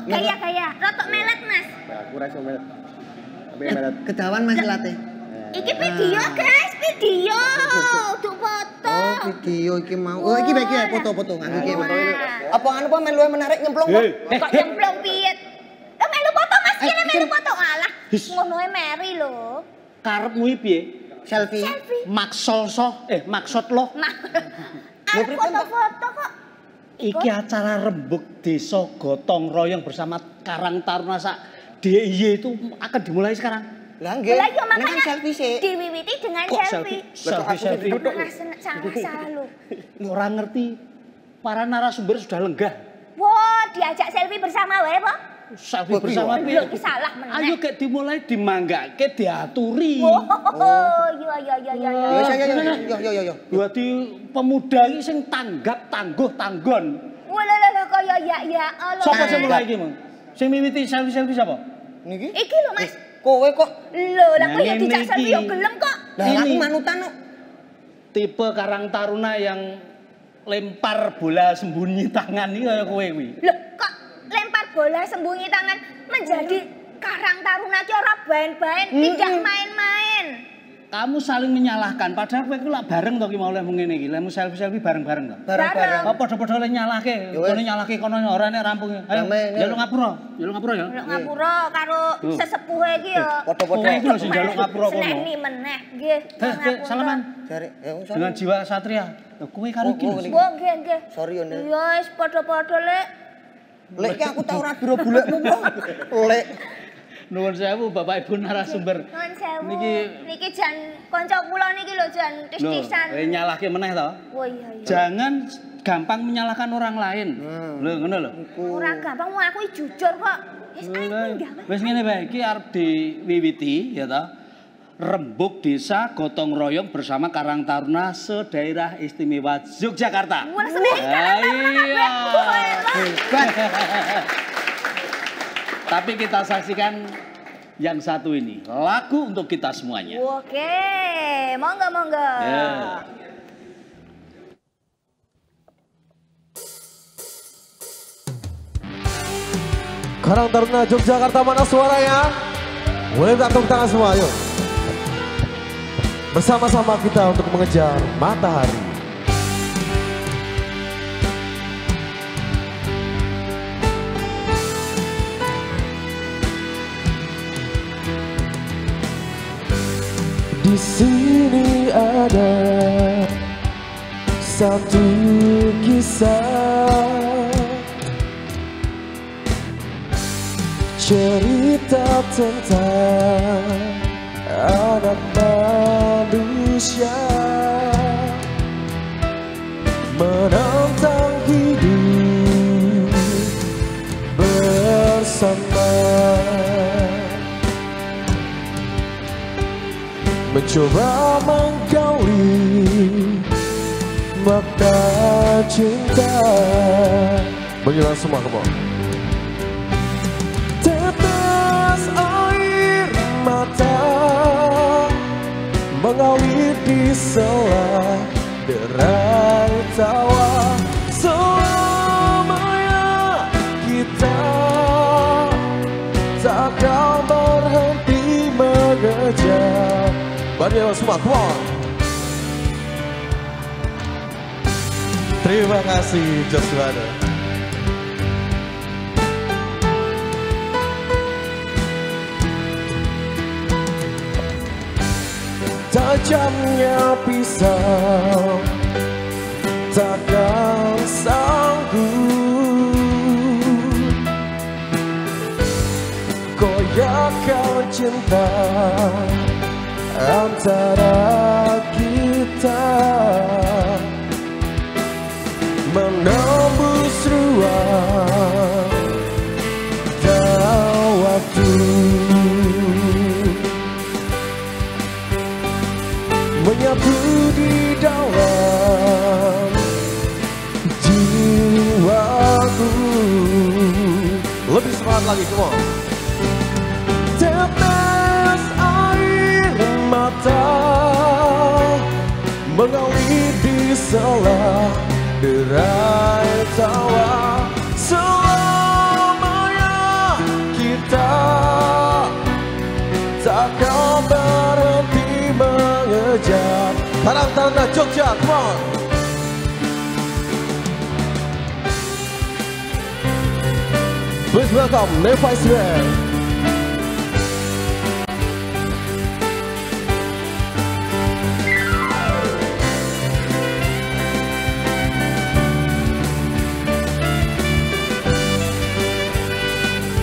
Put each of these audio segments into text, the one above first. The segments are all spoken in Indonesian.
Gaya, rotok melet Mas. Aku ra iso melet. Melet. Kedawan Mas late. Iki video guys, video. Duk foto. Oh, video iki mau. Oh, iki bae iki foto-foto nganggo iki. Apa anu apa melu menarik nyemplung kok? Kok nyemplung piye? Lah melu foto Mas, kene melu foto. Alah, ngono e Mary lho. Karepmu iki piye? Selfie. Maksud lo. Aku foto-foto kok. Iki acara rembug desa gotong royong bersama Karang Taruna sak DIY itu akan dimulai sekarang. Lah nggih. Lah iya Ini kan makanya selfie sih. diwiwiti dengan Kok selfie. Selfie. Salah lu. Orang ngerti para narasumber sudah lenggah. Wah, diajak selfie bersama wae po. Selfie bersama piye? Lho, iki salah meneh. Ayo kek dimulai dimanggake diaturi. Oh, iya. Yo. Berarti pemuda iki sing tanggap tangguh tanggon. Walah kaya ya Allah. Sopo sing mulai iki, Mang? Sing miwiti selfie sapa? Niki. Iki lho, Mas. Kowe kok. Lho, lah kok ya Nah, dijak ini selfie iki. yo gelem kok. Lah aku manutan kok. Tipe Karang Taruna yang lempar bola sembunyi tangan iki kaya kowe kuwi. Loh, kok lempar bola sembunyi tangan menjadi Karang Taruna ki ora baen-baen, tidak main-main. Kamu saling menyalahkan, padahal kowe ku lak bareng to ki mau lek ngene iki. Lemu selfie bareng-bareng to. Bareng-bareng. Apa padha-padha le nyalahke? Kono nyalahke kono ora nek rampung. Ayo, njaluk ngapura. Njaluk ngapura ya. Njaluk ngapura karo sesepuhe iki ya. Padha-padha iku lho sing njaluk ngapura kono. Seneni meneh, nggih. Salaman. Jare, Dengan jiwa satria. Lho kowe karo iki. Oh, nggih. Sorry yo. Iya, wis padha-padha Lek. Lek ki aku tau ora biro bulikmu kok. Lek. Nuwun sewu Bapak Ibu narasumber. Nuwun sewu. Niki jan kanca kula niki lho jan tis-tisan. Lho, nyalahke meneh to. Oh iya. Jangan gampang menyalahkan orang lain. Lho, ngono lho. Ora gampang aku jujur kok. Wis aku Wis ngene bae, iki arep diwiwiti ya ta. Rembug Desa Gotong Royong bersama Karang Taruna se-Daerah Istimewa Yogyakarta. Wah, Iya. Tapi kita saksikan yang satu ini, lagu untuk kita semuanya. Oke, monggo. Ya. Karang Taruna Yogyakarta, mana suaranya? Boleh minta tepuk tangan semua, yuk. Bersama-sama kita untuk mengejar matahari. Di sini ada satu kisah, cerita tentang anak manusia menantang hidup bersama, mencoba menggali makna cinta. Mengilang semua, come on. Tetes air mata mengalir di sela derai tawa. Selamanya kita takkan berhenti mengejar. Bagi semua, come on. Terima kasih Joshua. Tajamnya pisau takkan sanggup goyahkan cinta antara kita, menembus ruang dan waktu, menyatu di dalam jiwaku. Lebih semangat lagi, come on. Tetes air mata mengalir di sela derai tawa. Selamanya takkan berhenti mengejar. Karang Taruna Jogja, come on. Please welcome Levi's Band.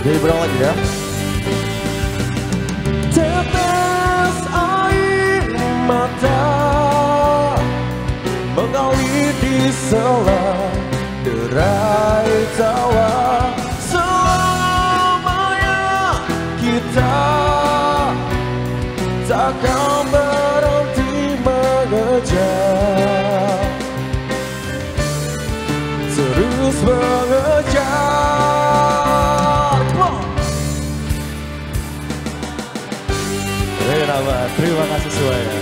Jadi berawal ya. Tetes air mata mengalir di sela derai tawa. Selamanya kita takkan berhenti mengejar, terus mengejar. Terima kasih semuanya.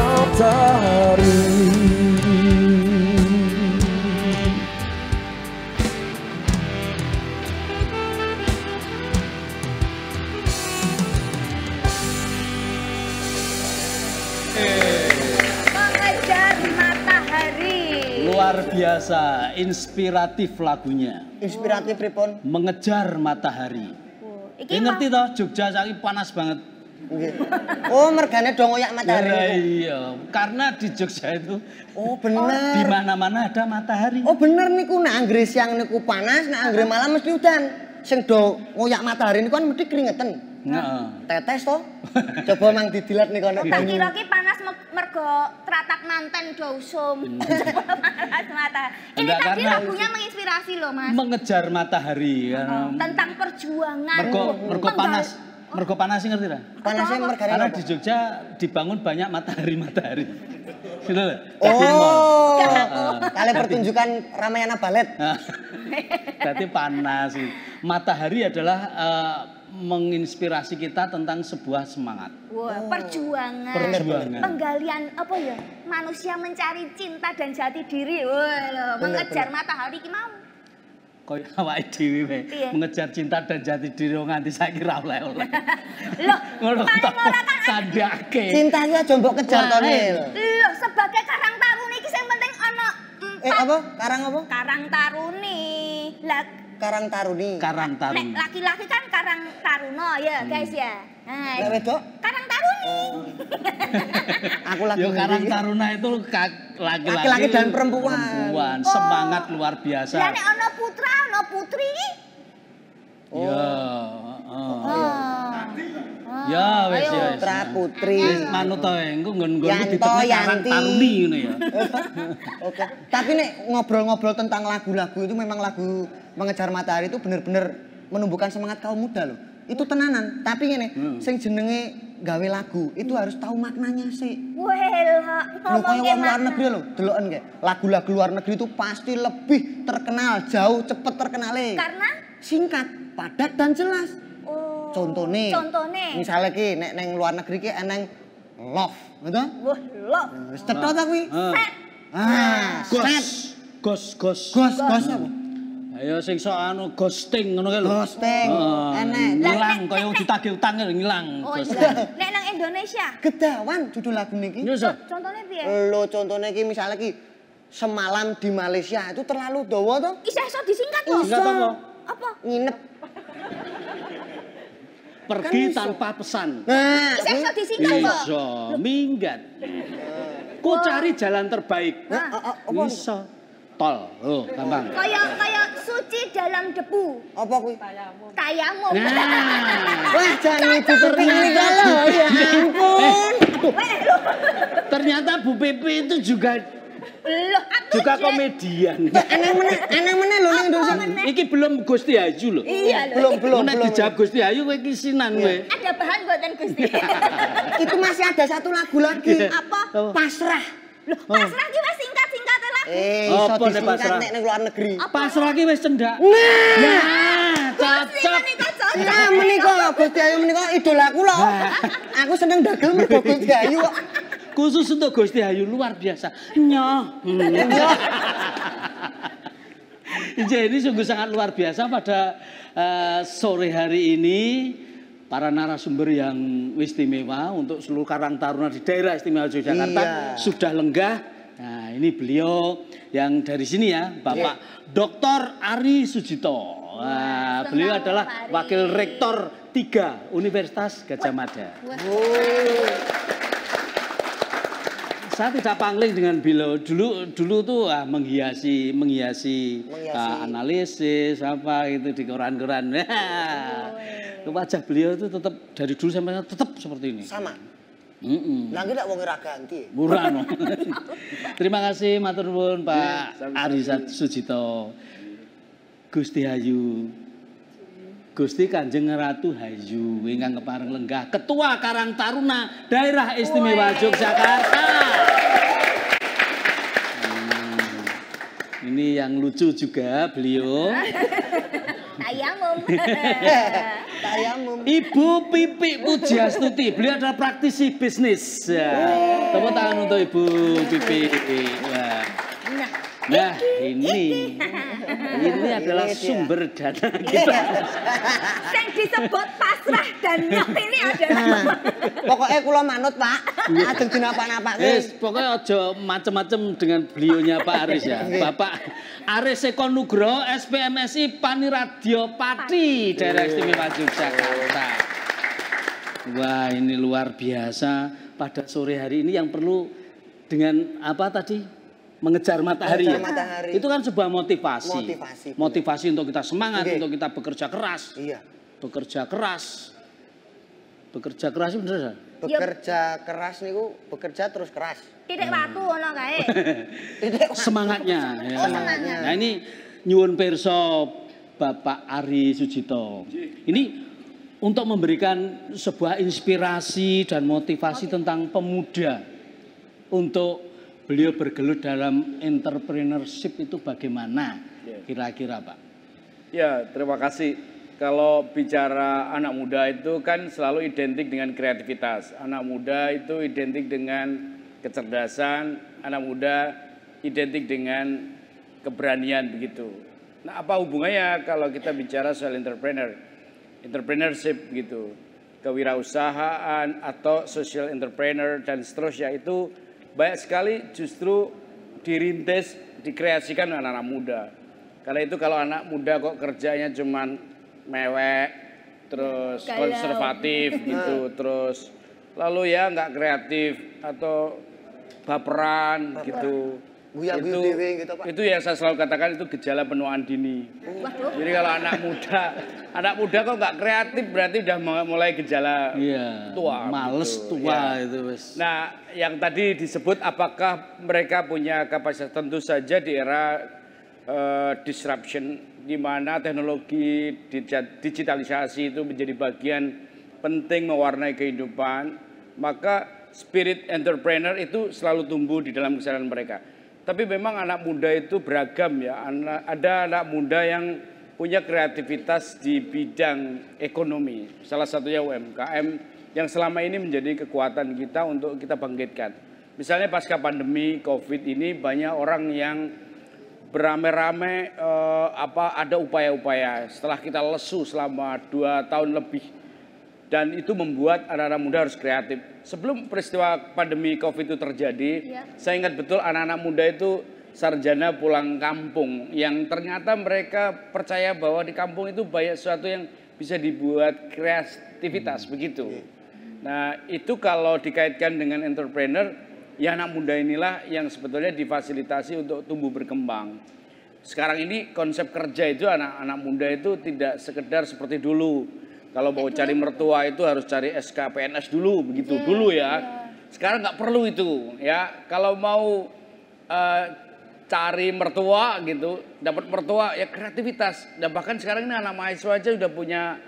Matahari luar biasa, inspiratif lagunya. Inspiratif Ripon. Mengejar matahari. Ini ngerti toh, Jogja saiki panas banget. Oh, mergane dong ngoyak matahari. Iya, karena di Jogja itu bener. di mana-mana ada matahari. Oh bener niku, nek anggere siang niku panas, nek anggere malam mesti udan. Sing do ngoyak matahari niku kan mesti keringetan. Heeh. Tetes toh. Coba mang didilat niku ana Tak kira ki panas mergo tratap manten do usum. Panas mata. Ini Enggak, tadi karena lagunya menginspirasi loh, Mas. Mengejar matahari. Tentang perjuangan. Mergo panas. Mergo panas ngerti lah. Panasnya mergane Karena apa? di Jogja dibangun banyak matahari-matahari. Gitu loh. Oh. Kali pertunjukan Ramayana Ballet. Berarti panas. Matahari adalah menginspirasi kita tentang sebuah semangat. Wah, perjuangan. Perjuangan. Penggalian apa ya? Manusia mencari cinta dan jati diri. Wah, mengejar matahari ki mau. Koyo awake dhewe mengejar cinta dan jati diri nganti saiki ra oleh-oleh. Loh, ngono paling ora kan kandhake. Cintanya aja mbok kejar to, Nil. Loh, sebagai karang taruni iki sing penting ana Apa? Karang apa? Karang taruni. Lah Karang Taruni. Karang Taruni. Nek laki-laki kan karang taruno ya, guys ya. Nah, Nek wedok? karang taruni. Aku lagi Yo Karang ngerti. Taruna itu Laki-laki dan perempuan. Semangat luar biasa. Lah nek ana putra, ana putri. Ya, ya wis ya. Putra putri. Wis manut to engko nggon-nggon Yanto, ditepuk Karang Yanti. Taruni ngono ya. Oke. Tapi nek ngobrol-ngobrol tentang lagu-lagu itu memang lagu Mengejar Matahari itu bener-bener menumbuhkan semangat kaum muda loh. Itu tenanan. Tapi ngene, sing jenenge gawe lagu itu harus tahu maknanya sih. Well, Lho kaya wong luar negeri lho, deloken kayak lagu-lagu luar negeri itu pasti lebih terkenal, jauh cepet terkenale. Karena Singkat, padat dan jelas. oh. Contone. Misalnya ki nek neng luar negeri ki eneng love, gitu? Wah, lo. Wis cetha ta kuwi? Set. Set. Gos. Gos apa? Ayo sing sok anu ghosting ngono kae lho. Ghosting. Enek. Ngilang kaya wong ditagih utang ngilang. Oh Ghosting. iya. Nek nang Indonesia. Gedawan judul lagu niki. Yo so. Contohnya piye? Lho contohnya ki misalnya ki semalam di Malaysia itu terlalu dawa toh? Iso disingkat kok. Singkat apa? Apa? Nginep. Pergi Kan iso. tanpa pesan. Nah, Iso disingkat kok. Iso minggat. Ku cari jalan terbaik. apa? Iso. Tol. Oh, gampang. Kayak suci dalam debu. Apa kuwi? Tayamum. Nah. Wah, jangan ditutupi kalau ya ampun. Weh lo. Ternyata Bu Pepe itu juga komedian. Eneng meneh lho ning Indonesia. Iki belum Gusti Ayu lho. Iya lho. Belum. Nek dijawab Gusti Ayu kowe iki sinan kowe. Ada bahan buatan Gusti. Itu masih ada satu lagu lagi. Apa? Pasrah. Loh, pasrah ki wis singkat-singkat lagu. Iso Apa nek pasrah? disingkat nek ning luar negeri. Pasrah ki wis cendak. Nah, cocok. Nah, menika Gusti Ayu menika idola kula. Aku seneng dagel mergo Gusti Ayu kok. Khusus untuk Gusti Ayu luar biasa. Nyoh. Ini sungguh sangat luar biasa pada sore hari ini. Para narasumber yang istimewa untuk seluruh Karang Taruna di daerah istimewa Yogyakarta sudah lenggah. Nah, ini beliau yang dari sini ya, Bapak Dr. Ari Sujito. Nah, beliau adalah Wakil Rektor 3 Universitas Gadjah Mada. Saya tidak pangling dengan beliau. Dulu tuh menghiasi analisis apa itu di koran-koran. Wajah beliau itu tetap dari dulu sampai tetap seperti ini. Sama. Lagi tak wong ora ganti. Murah no. Terima kasih matur nuwun Pak Ari Sujito. Gusti Ayu. Gusti Kanjeng Ratu Hayu ingkang kepareng lenggah Ketua Karang Taruna Daerah Istimewa Yogyakarta. Ini yang lucu juga beliau. Tayamum. Ibu Pipi Pujiastuti, beliau adalah praktisi bisnis. Tepuk tangan untuk Ibu Pipi. Nah, ini adalah sumber dana kita. Yang disebut pasrah dan nyok ini adalah. Pokoknya kula manut, Pak. Ajeng dinapa-napake. Pokoknya aja macam-macam dengan beliaunya Pak Aris ya. Bapak Aris Eko Nugroho, SPMSI Paniradio Pati, Daerah Istimewa Yogyakarta. Wah, ini luar biasa pada sore hari ini yang perlu dengan apa tadi? Mengejar matahari. Itu kan sebuah motivasi. Motivasi untuk kita semangat, untuk kita bekerja keras. Iya. Bekerja keras. Bekerja keras itu bener. Bekerja keras niku bekerja terus keras. Titik watu ngono kae. Semangatnya. Ya. Semangat. Nah ini nyuwun pirsa Bapak Ari Sujito. Ini untuk memberikan sebuah inspirasi dan motivasi tentang pemuda untuk beliau bergelut dalam entrepreneurship itu bagaimana kira-kira Pak? Ya, terima kasih. Kalau bicara anak muda itu kan selalu identik dengan kreativitas. Anak muda itu identik dengan kecerdasan, anak muda identik dengan keberanian begitu. Nah, apa hubungannya kalau kita bicara soal entrepreneurship gitu. Kewirausahaan atau social entrepreneur dan seterusnya itu banyak sekali justru dirintis, dikreasikan oleh anak-anak muda. Karena itu kalau anak muda kok kerjanya cuman mewek, terus konservatif gitu, terus lalu ya nggak kreatif atau baperan gitu. Itu yang saya selalu katakan itu gejala penuaan dini. Jadi kalau anak muda kok nggak kreatif berarti udah mulai gejala tua. Males gitu. Tua ya. Itu wes. Nah, yang tadi disebut apakah mereka punya kapasitas, tentu saja di era disruption di mana teknologi digitalisasi itu menjadi bagian penting mewarnai kehidupan, maka spirit entrepreneur itu selalu tumbuh di dalam kesadaran mereka. Tapi memang anak muda itu beragam ya. Ada anak muda yang punya kreativitas di bidang ekonomi. Salah satunya UMKM yang selama ini menjadi kekuatan kita untuk kita bangkitkan. Misalnya pasca pandemi COVID ini banyak orang yang beramai-ramai ada upaya-upaya setelah kita lesu selama 2 tahun lebih. Dan itu membuat anak-anak muda harus kreatif. Sebelum peristiwa pandemi COVID itu terjadi, saya ingat betul anak-anak muda itu sarjana pulang kampung. Yang ternyata mereka percaya bahwa di kampung itu banyak sesuatu yang bisa dibuat kreativitas, begitu. Nah itu kalau dikaitkan dengan entrepreneur, ya anak muda inilah yang sebetulnya difasilitasi untuk tumbuh berkembang. Sekarang ini konsep kerja itu anak-anak muda itu tidak sekedar seperti dulu. Kalau mau cari mertua itu harus cari SK PNS dulu, begitu dulu ya. Sekarang nggak perlu itu ya. Kalau mau cari mertua gitu, dapat mertua ya kreativitas. Dan bahkan sekarang ini anak mahasiswa aja udah punya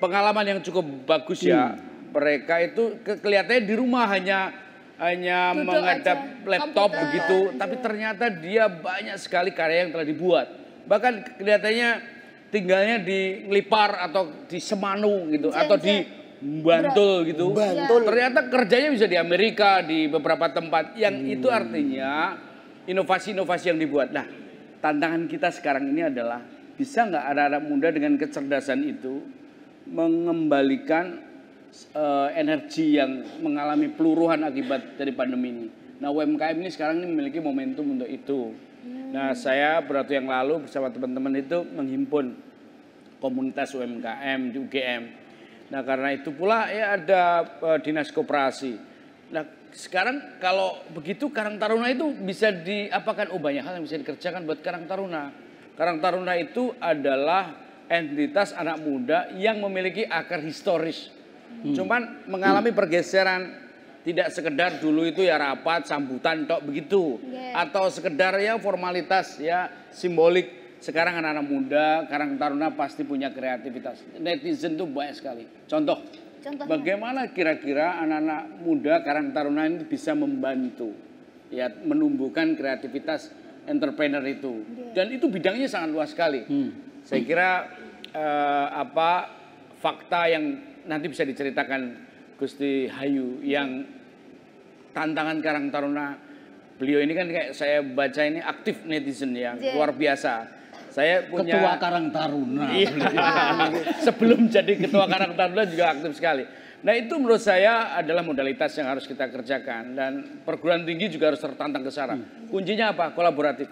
pengalaman yang cukup bagus ya. Mereka itu kelihatannya di rumah hanya menghadap laptop begitu, tapi ternyata dia banyak sekali karya yang telah dibuat. Bahkan kelihatannya tinggalnya di Ngelipar atau di Semanu gitu atau di Bantul gitu. Bantul. Ternyata kerjanya bisa di Amerika, di beberapa tempat. Yang itu artinya inovasi-inovasi yang dibuat. Nah, tantangan kita sekarang ini adalah bisa nggak anak-anak muda dengan kecerdasan itu mengembalikan energi yang mengalami peluruhan akibat dari pandemi ini. Nah, UMKM ini sekarang ini memiliki momentum untuk itu. Nah, saya beberapa yang lalu bersama teman-teman itu menghimpun komunitas UMKM di UGM. Nah, karena itu pula ya ada dinas koperasi. Nah, sekarang kalau begitu Karang Taruna itu bisa diapakan? Oh, banyak hal yang bisa dikerjakan buat Karang Taruna. Karang Taruna itu adalah entitas anak muda yang memiliki akar historis. Cuman mengalami pergeseran. Tidak sekedar dulu itu ya rapat, sambutan, tok begitu. Atau sekedar ya formalitas, ya simbolik. Sekarang anak-anak muda, Karang Taruna pasti punya kreativitas. Netizen tuh banyak sekali. Contohnya, bagaimana kira-kira anak-anak muda Karang Taruna ini bisa membantu ya menumbuhkan kreativitas entrepreneur itu. Dan itu bidangnya sangat luas sekali. Saya kira fakta yang nanti bisa diceritakan Gusti Hayu yang tantangan Karang Taruna, beliau ini kan kayak saya baca ini aktif netizen yang luar biasa. Saya punya Ketua Karang Taruna. Iya. Sebelum jadi Ketua Karang Taruna juga aktif sekali. Nah, itu menurut saya adalah modalitas yang harus kita kerjakan dan perguruan tinggi juga harus tertantang ke sana. Kuncinya apa? Kolaboratif.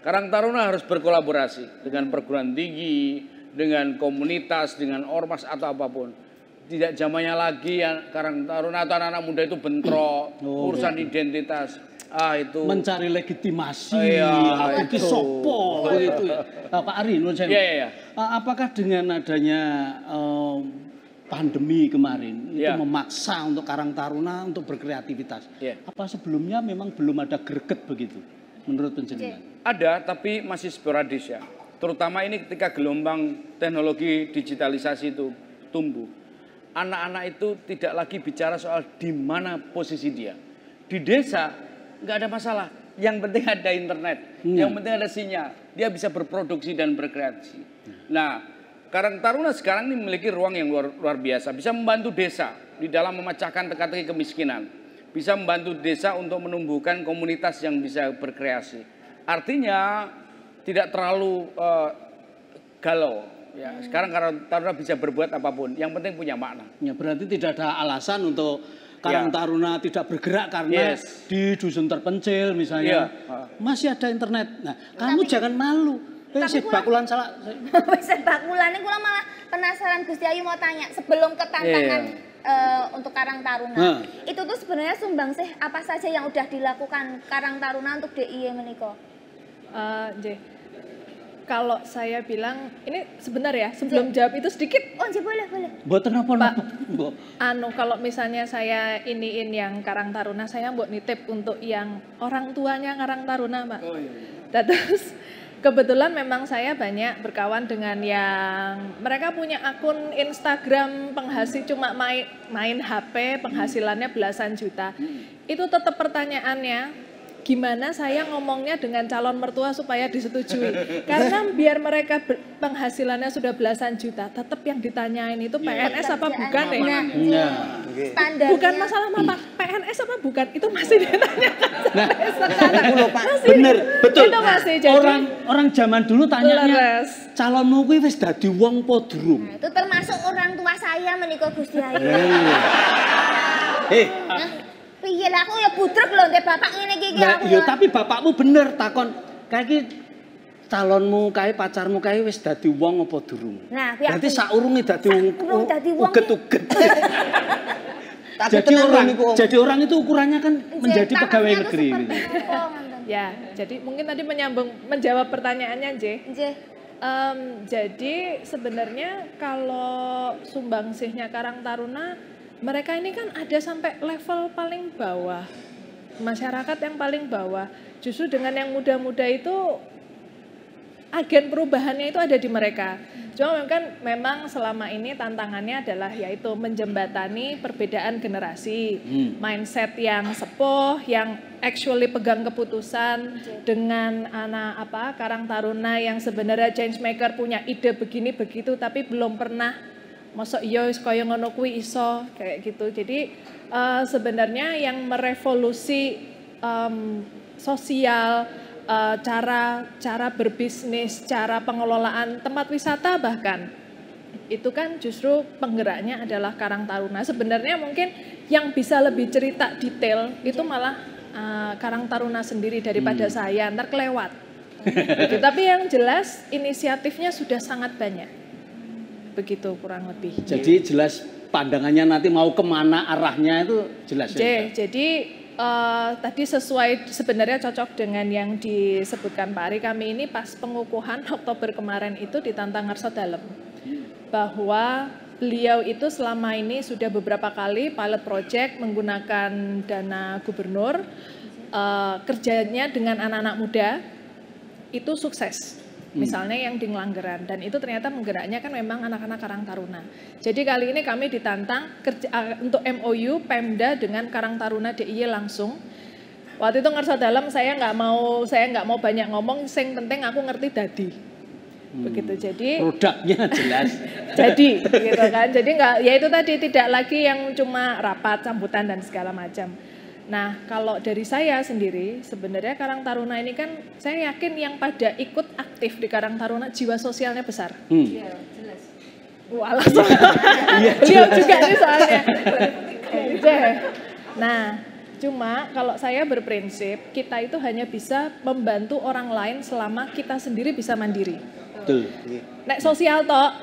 Karang Taruna harus berkolaborasi dengan perguruan tinggi, dengan komunitas, dengan ormas atau apapun. Tidak zamannya lagi ya Karang Taruna atau anak-anak muda itu bentrok, urusan identitas. Itu mencari legitimasi, aku ki sopo gitu. Pak Ari, menurut saya, apakah dengan adanya pandemi kemarin itu memaksa untuk Karang Taruna untuk berkreativitas? Apa sebelumnya memang belum ada greget begitu menurut penjenengan? Ada, tapi masih sporadis ya. Terutama ini ketika gelombang teknologi digitalisasi itu tumbuh. Anak-anak itu tidak lagi bicara soal di mana posisi dia. Di desa nggak ada masalah. Yang penting ada internet. Yang penting ada sinyal. Dia bisa berproduksi dan berkreasi. Nah, Karang Taruna sekarang ini memiliki ruang yang luar biasa. Bisa membantu desa di dalam memecahkan teka-teki kemiskinan. Bisa membantu desa untuk menumbuhkan komunitas yang bisa berkreasi. Artinya tidak terlalu galau. Ya, sekarang Karang Taruna bisa berbuat apapun, yang penting punya makna. Ya, berarti tidak ada alasan untuk Karang Taruna tidak bergerak karena di dusun terpencil misalnya masih ada internet. Nah, kamu jangan malu. Sebakulan salah. Sebakulan ini kula malah penasaran Gusti Ayu mau tanya sebelum ke tantangan untuk Karang Taruna. Itu tuh sebenarnya sumbangsih apa saja yang udah dilakukan Karang Taruna untuk DIY menika? Kalau saya bilang, ini sebentar ya, sebelum jawab itu sedikit. Oh, boleh. Buat apa? Kalau misalnya saya iniin yang Karang Taruna, saya buat nitip untuk yang orang tuanya Karang Taruna, Mbak. Oh iya. Terus kebetulan memang saya banyak berkawan dengan yang mereka punya akun Instagram penghasil cuma main HP, penghasilannya belasan juta. Itu tetap pertanyaannya, gimana saya ngomongnya dengan calon mertua supaya disetujui. Karena biar mereka penghasilannya sudah belasan juta, tetap yang ditanyain itu PNS apa bukan ya? Bukan masalah mata PNS apa bukan, itu masih ditanyakan sampai sekarang. Bener, betul. Itu masih jadi orang zaman dulu tanyanya, calonmu kuwi wis dadi wong apa durung? Itu termasuk orang tua saya menika Gusti Ayu. Piye lah, aku ya budrek lho ndek bapak ngene iki aku. Ya tapi bapakmu bener takon, kae iki calonmu kae pacarmu kae wis dadi wong apa durung? Nah, berarti saurunge dadi wong uget-uget. Jadi orang itu ukurannya kan menjadi pegawai negeri. Ya, jadi mungkin tadi menjawab pertanyaannya, jadi sebenarnya kalau sumbangsihnya Karang Taruna, mereka ini kan ada sampai level paling bawah, masyarakat yang paling bawah. Justru dengan yang muda-muda itu agen perubahannya itu ada di mereka. Cuma memang selama ini tantangannya adalah yaitu menjembatani perbedaan generasi, mindset yang sepuh, yang actually pegang keputusan dengan anak Karang Taruna yang sebenarnya change maker, punya ide begini begitu tapi belum pernah mosok iya kaya ngono kuwi iso kayak gitu. Jadi sebenarnya yang merevolusi sosial, cara berbisnis, cara pengelolaan tempat wisata bahkan itu kan justru penggeraknya adalah Karang Taruna. Sebenarnya mungkin yang bisa lebih cerita detail itu malah Karang Taruna sendiri daripada saya, ntar kelewat. Gitu. Tapi yang jelas inisiatifnya sudah sangat banyak, begitu kurang lebih. Jadi jelas pandangannya nanti mau kemana arahnya itu jelas. Jadi tadi sesuai sebenarnya cocok dengan yang disebutkan Pak Ari, kami ini pas pengukuhan Oktober kemarin itu ditantang Ngarso Dalem bahwa beliau itu selama ini sudah beberapa kali pilot project menggunakan dana gubernur, kerjanya dengan anak-anak muda itu sukses. Misalnya yang di Ngelanggeran, dan itu ternyata menggeraknya kan memang anak-anak Karang Taruna. Jadi kali ini kami ditantang untuk MOU Pemda dengan Karang Taruna DIY langsung. Waktu itu Ngarso Dalem saya nggak mau banyak ngomong, yang penting aku ngerti dadi. Begitu, jadi produknya jelas. Jadi gitu kan, jadi nggak, ya itu tadi tidak lagi yang cuma rapat, sambutan dan segala macam. Nah, kalau dari saya sendiri, sebenarnya Karang Taruna ini kan, saya yakin yang pada ikut aktif di Karang Taruna, jiwa sosialnya besar. Iya, jelas. Wah, langsung. Dia juga nih soalnya. Nah, cuma kalau saya berprinsip, kita itu hanya bisa membantu orang lain selama kita sendiri bisa mandiri. Betul. Nek sosial toh,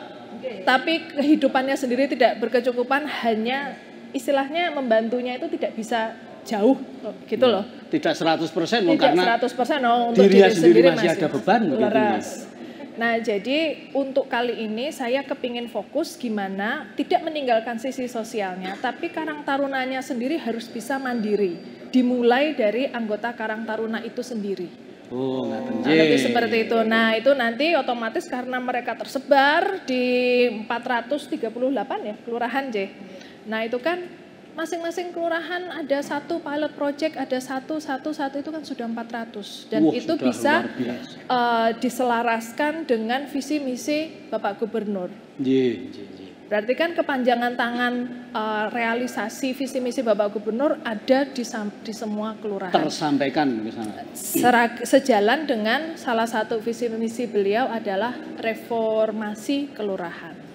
tapi kehidupannya sendiri tidak berkecukupan, hanya istilahnya membantunya itu tidak bisa jauh gitu loh. Tidak 100% karena 100% untuk diri sendiri masih ada beban leras. Nah, jadi untuk kali ini saya kepingin fokus gimana tidak meninggalkan sisi sosialnya, tapi Karang Tarunanya sendiri harus bisa mandiri. Dimulai dari anggota Karang Taruna itu sendiri. Oh, lebih seperti itu. Nah, itu nanti otomatis karena mereka tersebar di 438 ya kelurahan J. Nah, itu kan masing-masing kelurahan ada satu pilot project, ada satu itu kan sudah 400 dan itu bisa diselaraskan dengan visi misi Bapak Gubernur. Berarti kan kepanjangan tangan realisasi visi misi Bapak Gubernur ada di semua kelurahan. Tersampaikan misalnya. Sejalan dengan salah satu visi misi beliau adalah reformasi kelurahan.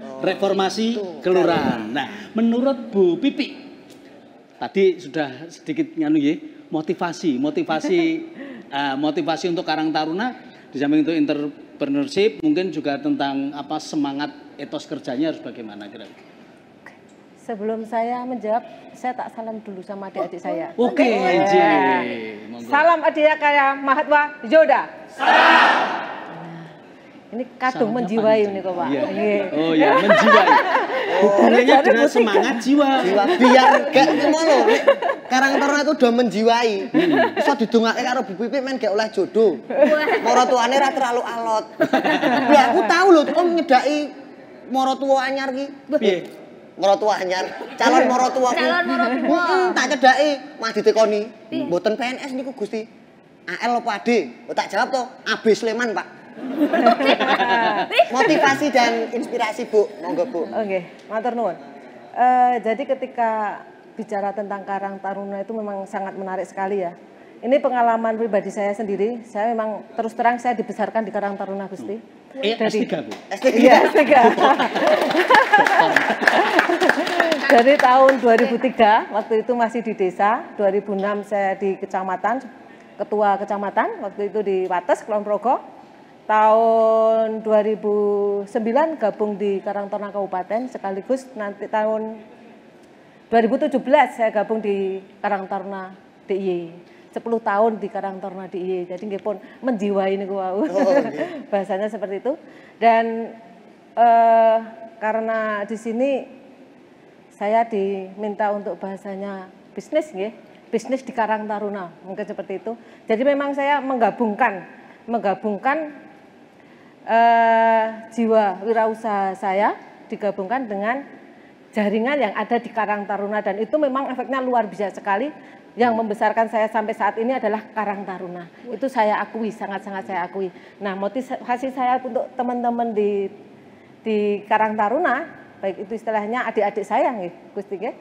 Reformasi kelurahan. Nah, menurut Bu Pipi, tadi sudah sedikit motivasi untuk Karang Taruna di samping itu entrepreneurship, mungkin juga tentang semangat etos kerjanya harus bagaimana kira-kira. Sebelum saya menjawab, saya tak salam dulu sama adik-adik saya. Oke, salam adik kayak Mahatma Yoda. Salam. Ini kadung menjiwai ini kok Pak. Oh iya, menjiwai. Hubungannya dengan semangat jiwa. Biar gak ngono. Karang Taruna itu udah menjiwai. Iso didongake karo Bu Pipi men gak oleh jodoh. Mara tuane ra terlalu alot. Lah aku tahu lho kok nyedaki mara tuwa anyar ki. Piye? Mara tuwa anyar. Calon mara tuwa. Tak cedhaki mati tekoni. Mboten PNS niku Gusti. AL apa AD? Tak jawab to, AB Sleman, Pak. Motivasi dan inspirasi Bu, monggo Bu. Oke, matur nuwun. Jadi ketika bicara tentang Karang Taruna itu memang sangat menarik sekali ya. Ini pengalaman pribadi saya sendiri. Saya memang terus terang saya dibesarkan di Karang Taruna Gusti. S3 Bu. S3. Iya, S3. Dari tahun 2003 waktu itu masih di desa, 2006 saya di kecamatan, ketua kecamatan waktu itu di Wates, Kulon Progo. Tahun 2009 gabung di Karang Taruna Kabupaten, sekaligus nanti tahun 2017 saya gabung di Karang Taruna DIY. 10 tahun di Karang Taruna DIY, jadi nggih pun menjiwai niku wau. Bahasanya seperti itu. Dan karena di sini saya diminta untuk bahasanya bisnis nggih, bisnis di Karang Taruna, mungkin seperti itu. Jadi memang saya menggabungkan jiwa wirausaha saya digabungkan dengan jaringan yang ada di Karang Taruna, dan itu memang efeknya luar biasa sekali. Yang membesarkan saya sampai saat ini adalah Karang Taruna. Itu saya akui, sangat-sangat saya akui. Nah, motivasi saya untuk teman-teman di Karang Taruna, baik itu istilahnya adik-adik saya nggih, Gusti nggih.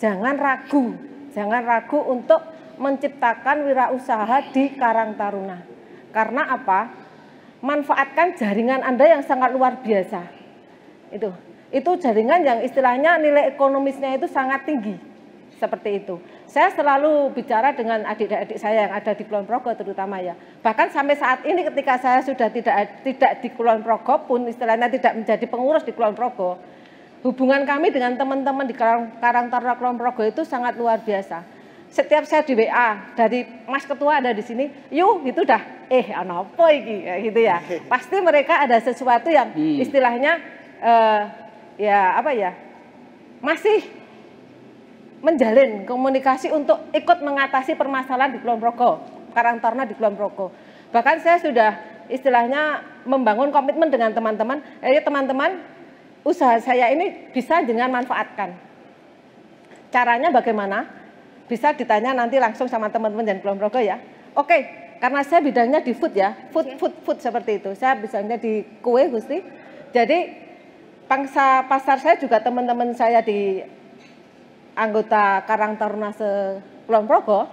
Jangan ragu untuk menciptakan wirausaha di Karang Taruna. Karena apa? Manfaatkan jaringan Anda yang sangat luar biasa. Itu jaringan yang istilahnya nilai ekonomisnya itu sangat tinggi, seperti itu. Saya selalu bicara dengan adik-adik saya yang ada di Kulon Progo terutama ya. Bahkan sampai saat ini ketika saya sudah tidak di Kulon Progo pun istilahnya tidak menjadi pengurus di Kulon Progo, hubungan kami dengan teman-teman di Karang Taruna Kulon Progo itu sangat luar biasa. Setiap saya di WA dari Mas Ketua ada di sini, yuk gitu dah, ana apa iki gitu ya. Pasti mereka ada sesuatu yang istilahnya masih menjalin komunikasi untuk ikut mengatasi permasalahan di Kulon Progo, Karang Taruna di Kulon Progo. Bahkan saya sudah istilahnya membangun komitmen dengan teman-teman, teman-teman usaha saya ini bisa dengan manfaatkan. Caranya bagaimana? Bisa ditanya nanti langsung sama teman-teman dan Kulon Progo ya. Oke, karena saya bidangnya di food ya, food seperti itu. Saya bidangnya di kue Gusti. Jadi pangsa pasar saya juga teman-teman saya di anggota Karang Taruna Kulon Progo,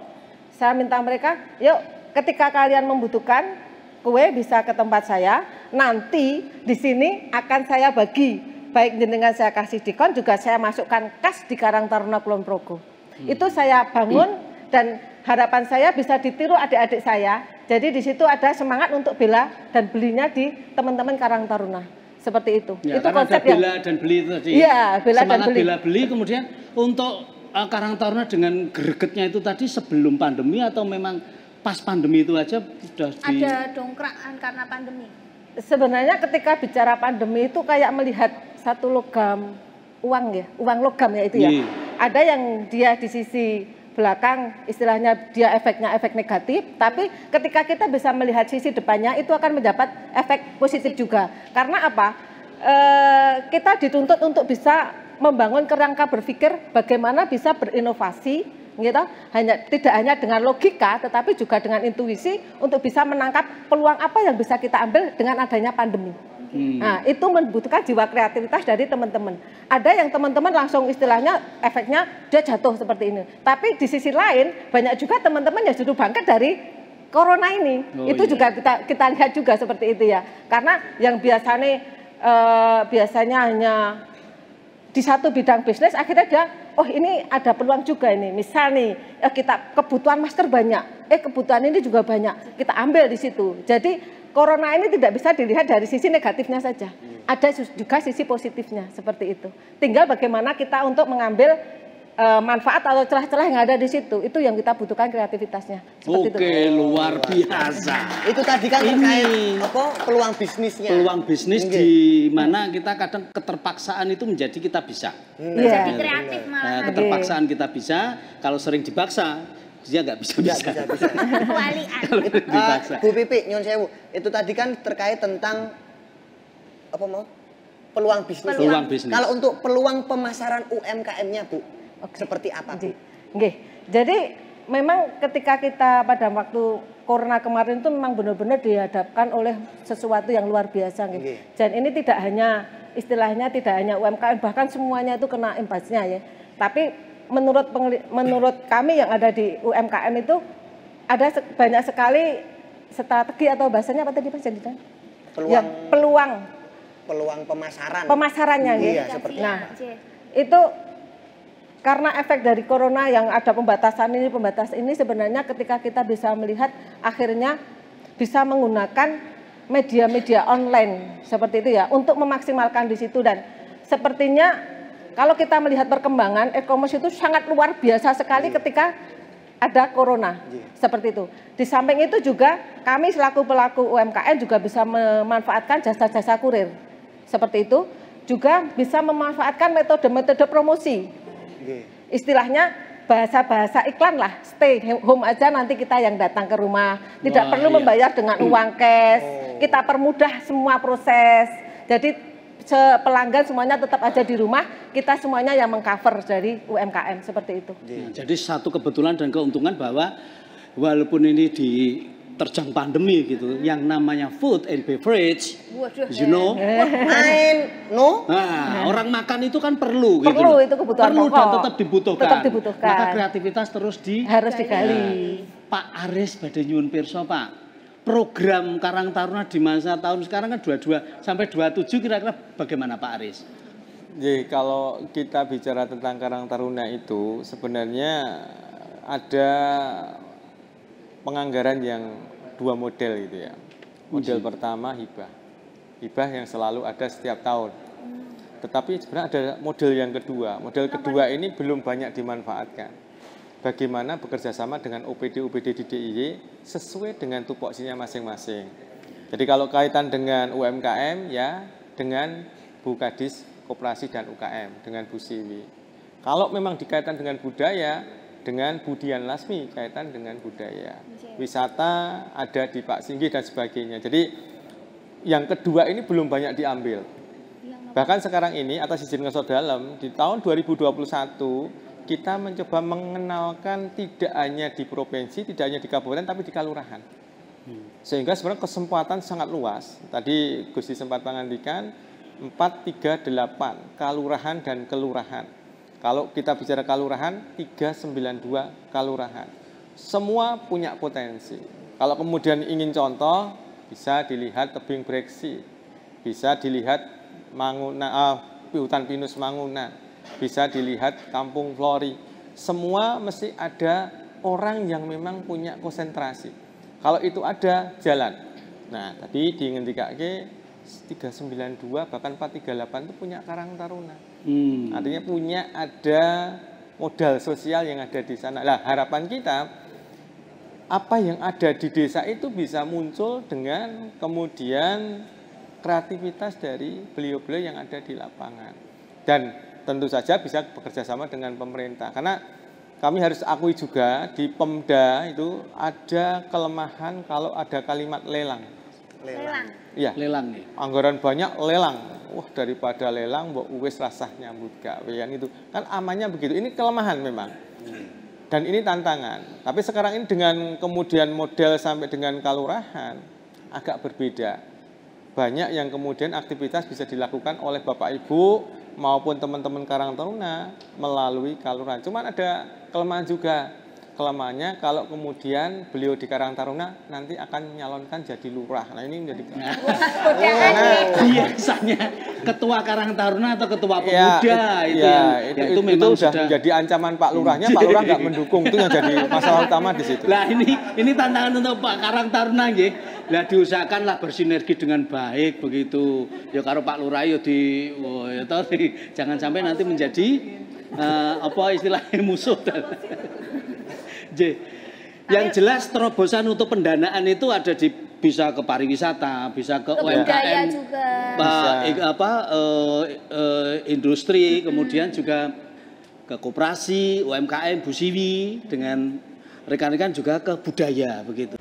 saya minta mereka, yuk ketika kalian membutuhkan kue bisa ke tempat saya, nanti di sini akan saya bagi, baik jenengan saya kasih diskon, juga saya masukkan kas di Karang Taruna Kulon Progo. Itu saya bangun dan harapan saya bisa ditiru adik-adik saya, jadi di situ ada semangat untuk bela dan belinya di teman-teman Karang Taruna. Seperti itu. Ya, itu konsep ada bela dan beli itu tadi. Iya, bela dan beli. Bela beli, kemudian untuk Karang Taruna dengan gregetnya itu tadi sebelum pandemi atau memang pas pandemi itu aja sudah ada dongkrakan karena pandemi? Sebenarnya ketika bicara pandemi itu kayak melihat satu logam uang ya, uang logam ya itu ya. Ada yang dia di sisi belakang istilahnya dia efeknya efek negatif, tapi ketika kita bisa melihat sisi depannya itu akan mendapat efek positif juga. Karena apa? Kita dituntut untuk bisa membangun kerangka berpikir bagaimana bisa berinovasi, gitu. Tidak hanya dengan logika, tetapi juga dengan intuisi untuk bisa menangkap peluang apa yang bisa kita ambil dengan adanya pandemi. Nah, itu membutuhkan jiwa kreativitas dari teman-teman. Ada yang teman-teman langsung istilahnya efeknya dia jatuh seperti ini. Tapi di sisi lain banyak juga teman-teman yang justru bangkit dari corona ini. Juga kita lihat juga seperti itu ya. Karena yang biasanya hanya di satu bidang bisnis, akhirnya dia, oh ini ada peluang juga ini. Misal nih, kita kebutuhan masker banyak, kebutuhan ini juga banyak, kita ambil di situ. Jadi corona ini tidak bisa dilihat dari sisi negatifnya saja. Ada juga sisi positifnya, seperti itu. Tinggal bagaimana kita untuk mengambil manfaat atau celah-celah yang ada di situ. Itu yang kita butuhkan kreativitasnya. Oke, luar biasa. Itu tadi kan terkait peluang bisnisnya. Peluang bisnis di mana kita kadang keterpaksaan itu menjadi kita bisa. Jadi kreatif malah. Keterpaksaan kita bisa, kalau sering dipaksa dia nggak bisa. Bu Pipi, nyon sewu, itu tadi kan terkait tentang peluang bisnis. Peluang bisnis. Kalau untuk peluang pemasaran UMKM-nya, Bu, seperti apa, Bu? Jadi memang ketika kita pada waktu corona kemarin itu memang benar-benar dihadapkan oleh sesuatu yang luar biasa. Dan ini tidak hanya istilahnya tidak hanya UMKM, bahkan semuanya itu kena imbasnya ya. Tapi menurut kami yang ada di UMKM itu ada banyak sekali strategi atau bahasanya apa tadi Pak Jandikan? Peluang pemasaran. Pemasarannya iya, seperti itu karena efek dari corona yang ada pembatasan ini sebenarnya ketika kita bisa melihat akhirnya bisa menggunakan media-media online seperti itu ya untuk memaksimalkan di situ. Dan sepertinya kalau kita melihat perkembangan e-commerce itu sangat luar biasa sekali ketika ada corona, seperti itu. Di samping itu juga kami selaku pelaku UMKM juga bisa memanfaatkan jasa-jasa kurir, seperti itu. Juga bisa memanfaatkan metode-metode promosi. Istilahnya bahasa-bahasa iklan lah, stay home aja, nanti kita yang datang ke rumah, tidak perlu membayar dengan uang cash, kita permudah semua proses, jadi pelanggan semuanya tetap aja di rumah, kita semuanya yang mengcover dari UMKM seperti itu. Jadi satu kebetulan dan keuntungan bahwa walaupun ini diterjang pandemi gitu, yang namanya food and beverage, you know, orang makan itu kan perlu gitu. Perlu, itu kebutuhan perlu pokok. Dan tetap dibutuhkan. Tetap dibutuhkan. Maka kreativitas terus harus digali. Pak Aris badhe nyuwun pirsa, Pak. Program Karang Taruna di masa tahun sekarang kan 22 sampai 27 kira-kira bagaimana Pak Aris? Jadi kalau kita bicara tentang Karang Taruna itu sebenarnya ada penganggaran yang dua model gitu ya. Model pertama hibah. Hibah yang selalu ada setiap tahun. Tetapi sebenarnya ada model yang kedua. Model kedua ini belum banyak dimanfaatkan. Bagaimana bekerja sama dengan OPD-OPD di DIY sesuai dengan tupoksinya masing-masing. Jadi kalau kaitan dengan UMKM ya dengan Bu Kadis Koperasi dan UKM dengan Bu Siwi. Kalau memang dikaitkan dengan budaya dengan Bu Dian Lasmi kaitan dengan budaya. Wisata ada di Pak Singgi dan sebagainya. Jadi yang kedua ini belum banyak diambil. Bahkan sekarang ini atas izin Ngesot Dalem di tahun 2021 kita mencoba mengenalkan tidak hanya di provinsi, tidak hanya di kabupaten, tapi di kalurahan. Sehingga sebenarnya kesempatan sangat luas. Tadi Gusti sempat mengandikan 438 kalurahan dan kelurahan. Kalau kita bicara kalurahan, 392 kalurahan. Semua punya potensi. Kalau kemudian ingin contoh, bisa dilihat Tebing Breksi, bisa dilihat Hutan Pinus Mangunan, bisa dilihat Kampung Flori. Semua mesti ada orang yang memang punya konsentrasi. Kalau itu ada, jalan. Nah, tadi diingetikake 392 bahkan 438 itu punya Karang Taruna. Artinya punya ada modal sosial yang ada di sana. Nah, harapan kita apa yang ada di desa itu bisa muncul dengan kemudian kreativitas dari beliau-beliau yang ada di lapangan. Dan tentu saja bisa bekerja sama dengan pemerintah. Karena kami harus akui juga di Pemda itu ada kelemahan kalau ada kalimat lelang. Lelang. Iya. Lelang nih. Anggaran banyak lelang. Wah, daripada lelang mbok wis rasah nyambut gawean itu. Kan amannya begitu. Ini kelemahan memang. Dan ini tantangan. Tapi sekarang ini dengan kemudian model sampai dengan kalurahan agak berbeda. Banyak yang kemudian aktivitas bisa dilakukan oleh Bapak Ibu maupun teman-teman Karang Taruna melalui kalurahan. Cuman ada kelemahan juga. Kelemahannya kalau kemudian beliau di Karang Taruna nanti akan menyalonkan jadi lurah. Nah ini menjadi biasanya ketua Karang Taruna atau ketua pemuda itu memang sudah menjadi ancaman Pak Lurahnya. Pak Lurah nggak mendukung, itu yang jadi masalah utama di situ. Nah ini tantangan untuk Pak Karang Taruna nggih. Lah diusahakanlah bersinergi dengan baik begitu. Ya karo Pak Lurah ya jangan sampai nanti menjadi apa istilahnya musuh. Yang jelas terobosan untuk pendanaan itu ada di bisa ke pariwisata, bisa ke UMKM juga, industri, kemudian juga ke koperasi, UMKM, Bu Siwi dengan rekan-rekan juga ke budaya begitu.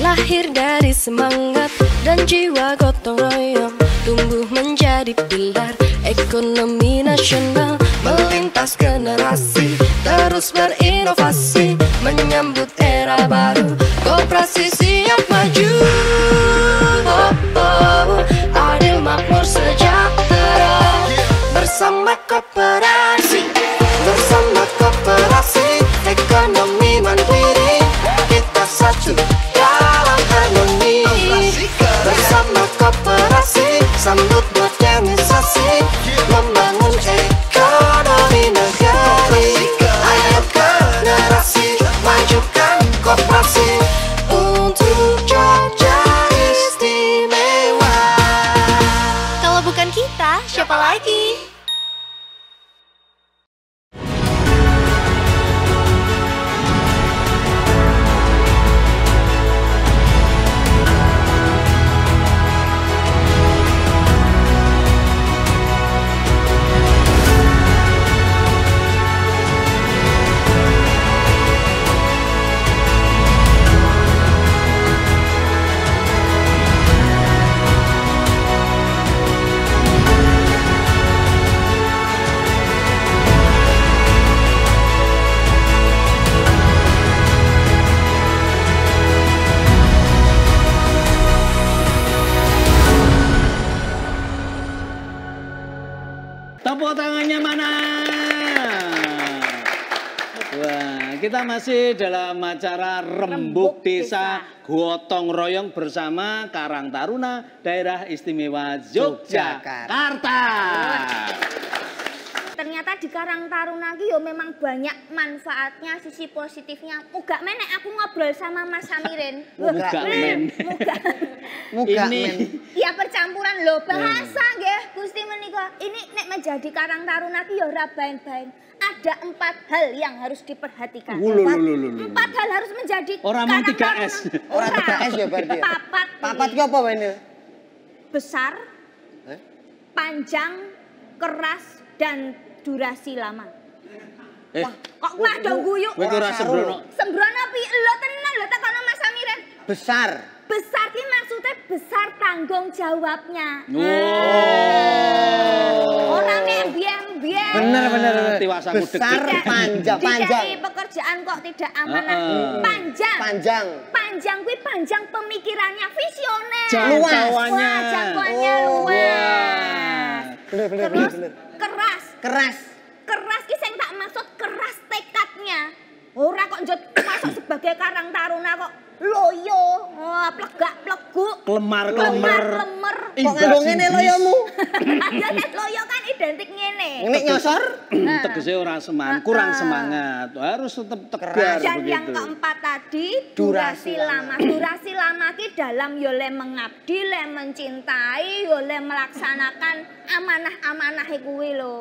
Lahir dari semangat dan jiwa gotong royong, tumbuh menjadi pilar ekonomi nasional, melintas generasi, terus berinovasi, menyambut era baru, koperasi siap maju. Adil makmur sejahtera, bersama koperasi, bersama sambut modernisasi, membangun ekonomi negeri. Ayo generasi, majukan koperasi untuk Jogja istimewa. Kalau bukan kita, siapa lagi? Tepuk tangannya mana? Wah, kita masih dalam acara Rembuk Desa Gotong Royong bersama Karang Taruna Daerah Istimewa Yogyakarta. Ternyata di Karang Taruna ki yo memang banyak manfaatnya, sisi positifnya. Muga menek aku ngobrol sama Mas Samirin. Muga ini ya percampuran lho bahasa nggih Gusti menika. Ini nek menjadi Karang Taruna ki yo ora bain-bain. Ada 4 hal yang harus diperhatikan. 4 hal harus menjadi orang mau 3S. Orang 3S ya berarti. Papat ki apa ini? Besar, panjang, keras, dan durasi lama. Wah, kok ada guyu? Kowe ora sembrono. Sembrono piye? Lho tenan lho tekono Mas Samirin. Besar. Besar ki maksudnya besar tanggung jawabnya. Orang nek biyen-biyen. Bener. Besar, panjang. Dikai pekerjaan kok tidak amanah. Panjang kuwi panjang pemikirannya, visioner. Jangkauannya. Jangkauannya luas. Bener. Keras ki sing tak maksud keras tekadnya. Ora kok njot masuk sebagai Karang Taruna kok loyo, plegak-pleguk, Lemar. Kok nganggo ngene loyomu? Ya nek loyo kan identik ngene. Nek nyosor? Tegese ora semangat, kurang semangat. Harus tetap tegar Dan begitu. yang keempat tadi durasi lama. Durasi lama ki dalam yo le mengabdi, le mencintai, yo le melaksanakan amanah-amanah kuwi lho.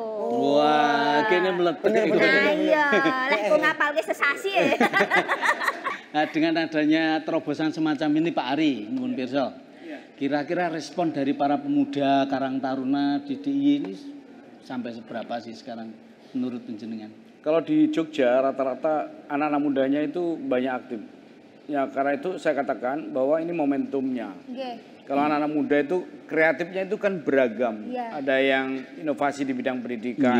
Wah, kene meletek. Nah iya, lek ku ngapalke sesasi ya. Nah, dengan adanya terobosan semacam ini Pak Ari, nuwun pirsa. Kira-kira respon dari para pemuda Karang Taruna di DIY ini sampai seberapa sih sekarang menurut penjenengan? Kalau di Jogja rata-rata anak-anak mudanya itu banyak aktif. Ya karena itu saya katakan bahwa ini momentumnya. Kalau anak-anak muda itu kreatifnya itu kan beragam. Ada yang inovasi di bidang pendidikan,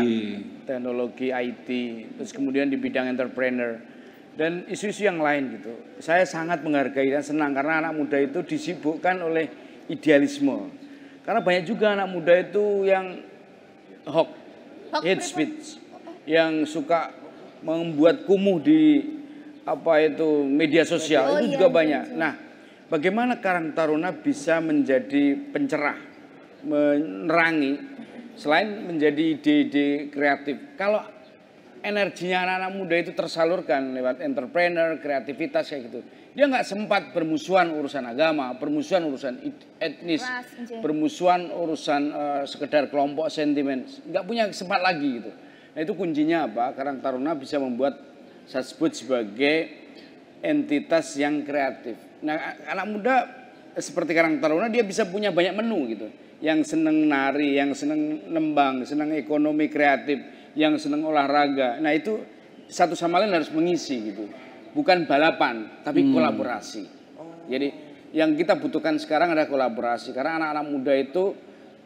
teknologi IT, terus kemudian di bidang entrepreneur. Dan isu-isu yang lain gitu. Saya sangat menghargai dan senang karena anak muda itu disibukkan oleh idealisme. Karena banyak juga anak muda itu yang hate speech, yang suka membuat kumuh di media sosial itu juga banyak. Nah, bagaimana Karang Taruna bisa menjadi pencerah, menerangi selain menjadi ide-ide kreatif. Kalau energinya anak-anak muda itu tersalurkan lewat entrepreneur, kreativitas kayak gitu. Dia nggak sempat bermusuhan urusan agama, bermusuhan urusan etnis, bermusuhan urusan sekedar kelompok sentimen. Nggak punya sempat lagi gitu. Nah itu kuncinya apa? Karang Taruna bisa membuat saya sebut sebagai entitas yang kreatif. Nah anak muda seperti Karang Taruna dia bisa punya banyak menu gitu. Yang seneng nari, yang seneng nembang, seneng ekonomi kreatif, yang seneng olahraga. Nah itu satu sama lain harus mengisi gitu. Bukan balapan, tapi kolaborasi. Jadi yang kita butuhkan sekarang adalah kolaborasi. Karena anak-anak muda itu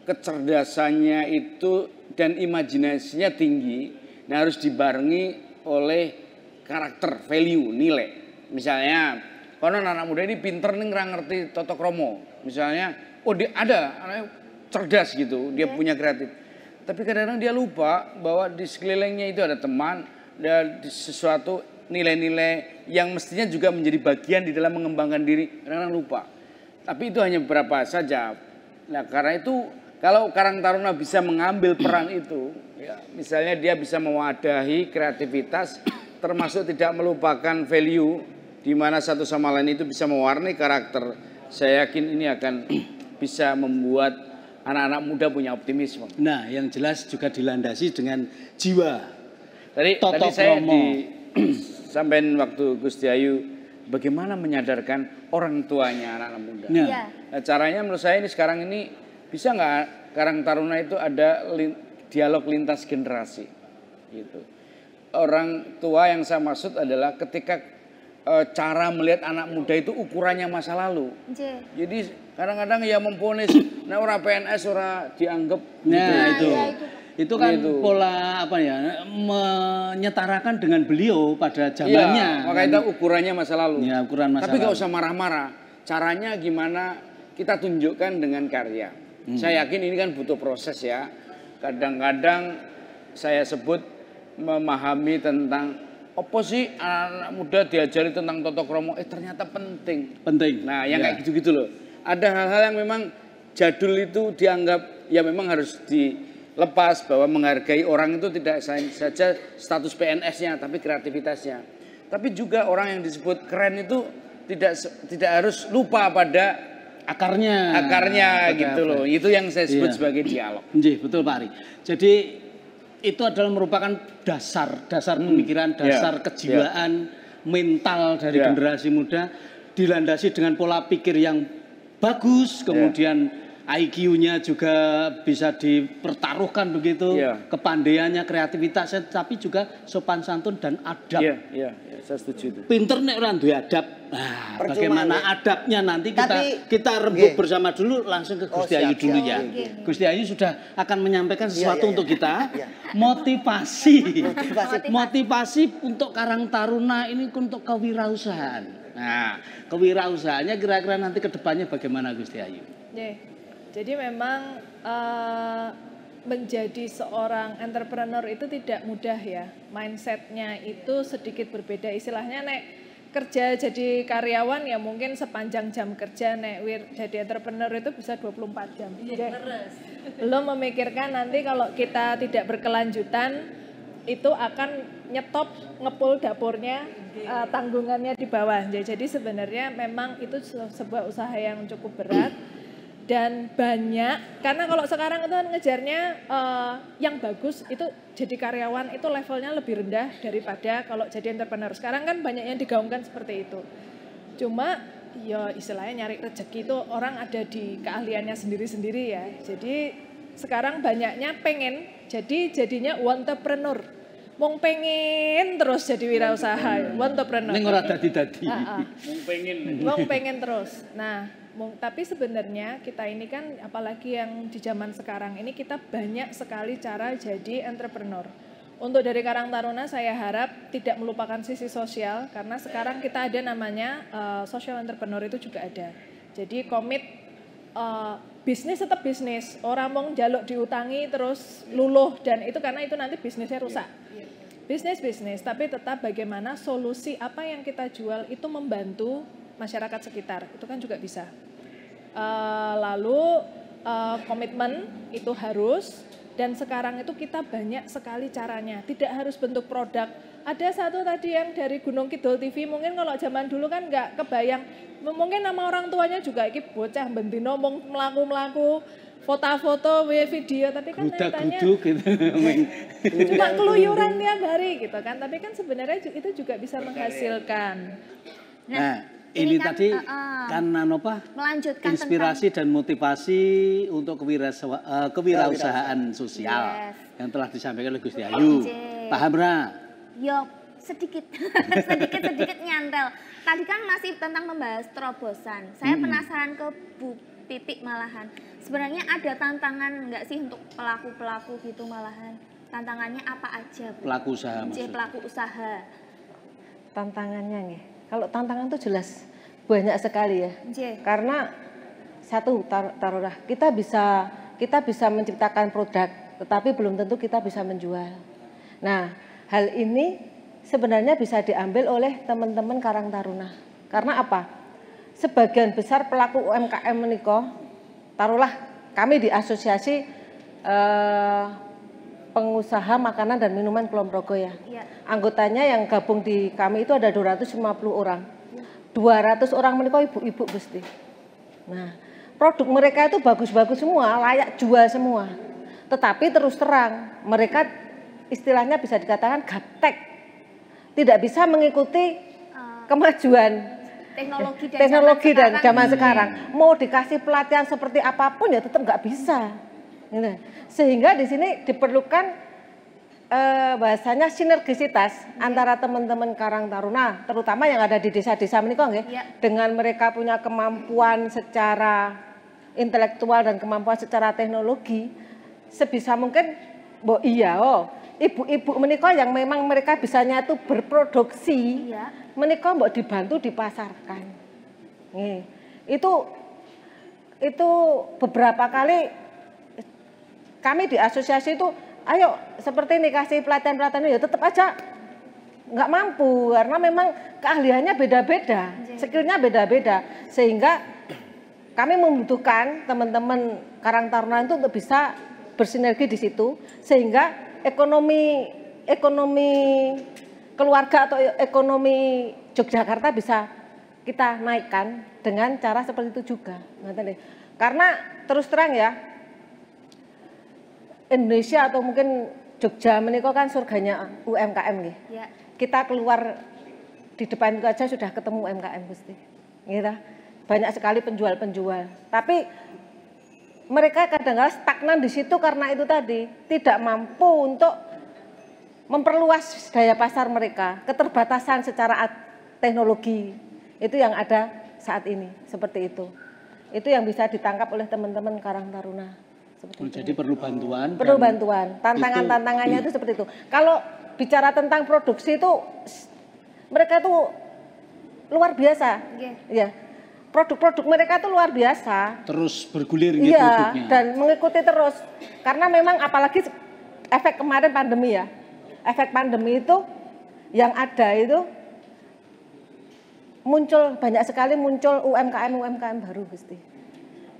kecerdasannya itu dan imajinasinya tinggi. Nah harus dibarengi oleh karakter, value, nilai. Misalnya, konon anak muda ini pinter nih ngerti toto kromo. Misalnya, dia ada, anaknya cerdas gitu, dia punya kreatif. Tapi kadang-kadang dia lupa bahwa di sekelilingnya itu ada teman dan sesuatu nilai-nilai yang mestinya juga menjadi bagian di dalam mengembangkan diri. Kadang-kadang lupa. Tapi itu hanya beberapa saja. Nah karena itu Kalau Karang Taruna bisa mengambil peran itu, ya, misalnya dia bisa mewadahi kreativitas, termasuk tidak melupakan value, di mana satu sama lain itu bisa mewarnai karakter. Saya yakin ini akan bisa membuat anak-anak muda punya optimisme. Nah, yang jelas juga dilandasi dengan jiwa. Tadi saya sampein waktu Gusti Ayu, bagaimana menyadarkan orang tuanya anak-anak muda. Nah, caranya menurut saya ini sekarang ini bisa nggak Karang Taruna itu ada dialog lintas generasi, gitu. Orang tua yang saya maksud adalah ketika cara melihat anak muda itu ukurannya masa lalu. Jadi kadang-kadang ya memponis, nah orang PNS orang dianggap. Nah gitu. Itu kan pola apa ya, menyetarakan dengan beliau pada zamannya. Maka itu ukurannya masa lalu. Ya, ukuran masa Tapi lalu. gak usah marah-marah. Caranya gimana kita tunjukkan dengan karya. Saya yakin ini kan butuh proses ya. Kadang-kadang saya sebut memahami tentang apa sih anak muda diajari tentang Toto Kromo. Ternyata penting. Nah yang kayak gitu-gitu loh. Ada hal-hal yang memang jadul itu dianggap ya memang harus dilepas, bahwa menghargai orang itu tidak saja status PNS-nya tapi kreativitasnya. Tapi juga orang yang disebut keren itu tidak harus lupa pada akarnya gitu loh. Itu yang saya sebut sebagai dialog. Betul Pak Ari. Jadi itu adalah merupakan dasar pemikiran, dasar kejiwaan mental dari generasi muda, dilandasi dengan pola pikir yang bagus, kemudian IQ-nya juga bisa dipertaruhkan begitu, kepandaiannya, kreativitasnya, tapi juga sopan santun dan adab. Iya, saya setuju itu. Pinter nek ora duwe adab. Nah, bagaimana adabnya nanti kita rembuk bersama dulu, langsung ke Gusti Ayu dulu ya. Gusti Ayu sudah akan menyampaikan sesuatu untuk kita. Motivasi untuk Karang Taruna ini untuk kewirausahaan. Nah, kewirausahaannya kira-kira nanti ke depannya bagaimana Gusti Ayu? Jadi memang menjadi seorang entrepreneur itu tidak mudah ya. Mindsetnya itu sedikit berbeda. Istilahnya nek kerja jadi karyawan ya mungkin sepanjang jam kerja, nek jadi entrepreneur itu bisa 24 jam. Belum memikirkan nanti kalau kita tidak berkelanjutan itu akan nyetop ngepul dapurnya, tanggungannya di bawah. Jadi sebenarnya memang itu sebuah usaha yang cukup berat. Dan banyak, karena kalau sekarang itu kan ngejarnya yang bagus itu jadi karyawan itu levelnya lebih rendah daripada kalau jadi entrepreneur. Sekarang kan banyak yang digaungkan seperti itu. Cuma ya istilahnya nyari rezeki itu orang ada di keahliannya sendiri-sendiri ya. Jadi sekarang banyaknya pengen, jadinya entrepreneur. Mong pengen terus jadi wirausaha, entrepreneur. Ning ora dadi-dadi. Mong pengen terus. Nah, tapi sebenarnya kita ini kan apalagi yang di zaman sekarang ini kita banyak sekali cara jadi entrepreneur. Untuk dari Karang Taruna saya harap tidak melupakan sisi sosial karena sekarang kita ada namanya social entrepreneur itu juga ada. Jadi komit bisnis tetap bisnis, orang mau jaluk diutangi terus luluh dan itu karena itu nanti bisnisnya rusak. Bisnis, tapi tetap bagaimana solusi apa yang kita jual itu membantu masyarakat sekitar, itu kan juga bisa. Lalu komitmen itu harus, dan sekarang itu kita banyak sekali caranya, tidak harus bentuk produk. Ada satu tadi yang dari Gunung Kidul TV, mungkin kalau zaman dulu kan nggak kebayang, mungkin nama orang tuanya juga iki bocah bendino melaku foto-foto, video, tapi kan nyatanya gitu. cuma keluyuran tiap hari gitu kan, tapi kan sebenarnya itu juga bisa menghasilkan. Nah, ini kan, tadi karena melanjutkan inspirasi dan motivasi untuk kewirausahaan sosial yang telah disampaikan oleh Gusti Ayu. Paham Ra? Yo, sedikit nyantel. Tadi kan masih tentang membahas terobosan. Saya penasaran ke Bu Pipik malahan. Sebenarnya ada tantangan nggak sih untuk pelaku-pelaku gitu malahan? Tantangannya apa aja, Bu? Pelaku usaha maksudnya. Pelaku usaha. Tantangannya nih. Kalau tantangan itu jelas banyak sekali ya. Karena satu taruhlah kita bisa menciptakan produk, tetapi belum tentu kita bisa menjual. Nah, hal ini sebenarnya bisa diambil oleh teman-teman Karang Taruna. Karena apa? Sebagian besar pelaku UMKM menika, taruhlah kami di Asosiasi Pengusaha Makanan dan Minuman Kulon Progo ya. Anggotanya yang gabung di kami itu ada 250 orang. 200 orang mereka ibu-ibu Gusti. Nah, produk mereka itu bagus-bagus semua, layak jual semua. Tetapi terus terang, mereka istilahnya bisa dikatakan gaptek. Tidak bisa mengikuti kemajuan teknologi dan zaman sekarang. Mau dikasih pelatihan seperti apapun ya tetap nggak bisa. Sehingga di sini diperlukan bahasanya sinergisitas antara teman-teman Karang Taruna, terutama yang ada di desa-desa menika nggih, dengan mereka punya kemampuan secara intelektual dan kemampuan secara teknologi, sebisa mungkin ibu-ibu menika yang memang mereka bisanya itu berproduksi, menika mbok dibantu dipasarkan. Nih, itu beberapa kali kami di asosiasi itu ayo seperti ini kasih pelatihan-pelatihan ya tetap aja nggak mampu karena memang keahliannya beda-beda, skillnya beda-beda, sehingga kami membutuhkan teman-teman Karang Taruna itu untuk bisa bersinergi di situ sehingga ekonomi keluarga atau ekonomi Yogyakarta bisa kita naikkan dengan cara seperti itu juga. Karena terus terang ya, Indonesia atau mungkin Jogja menika kan surganya UMKM nih. Kita keluar di depan itu aja sudah ketemu UMKM Gusti. Gitu. Banyak sekali penjual-penjual. Tapi mereka kadang-kadang stagnan di situ karena itu tadi tidak mampu untuk memperluas daya pasar mereka, keterbatasan secara teknologi itu yang ada saat ini seperti itu. Itu yang bisa ditangkap oleh teman-teman Karang Taruna. Jadi perlu bantuan. Perlu bantuan. Tantangannya itu seperti itu. Kalau bicara tentang produksi itu mereka itu luar biasa. Ya. Produk-produk mereka itu luar biasa. Terus bergulir gitu produknya. Dan mengikuti terus. Karena memang apalagi efek kemarin pandemi ya. Efek pandemi itu yang ada itu banyak sekali muncul UMKM baru Gusti.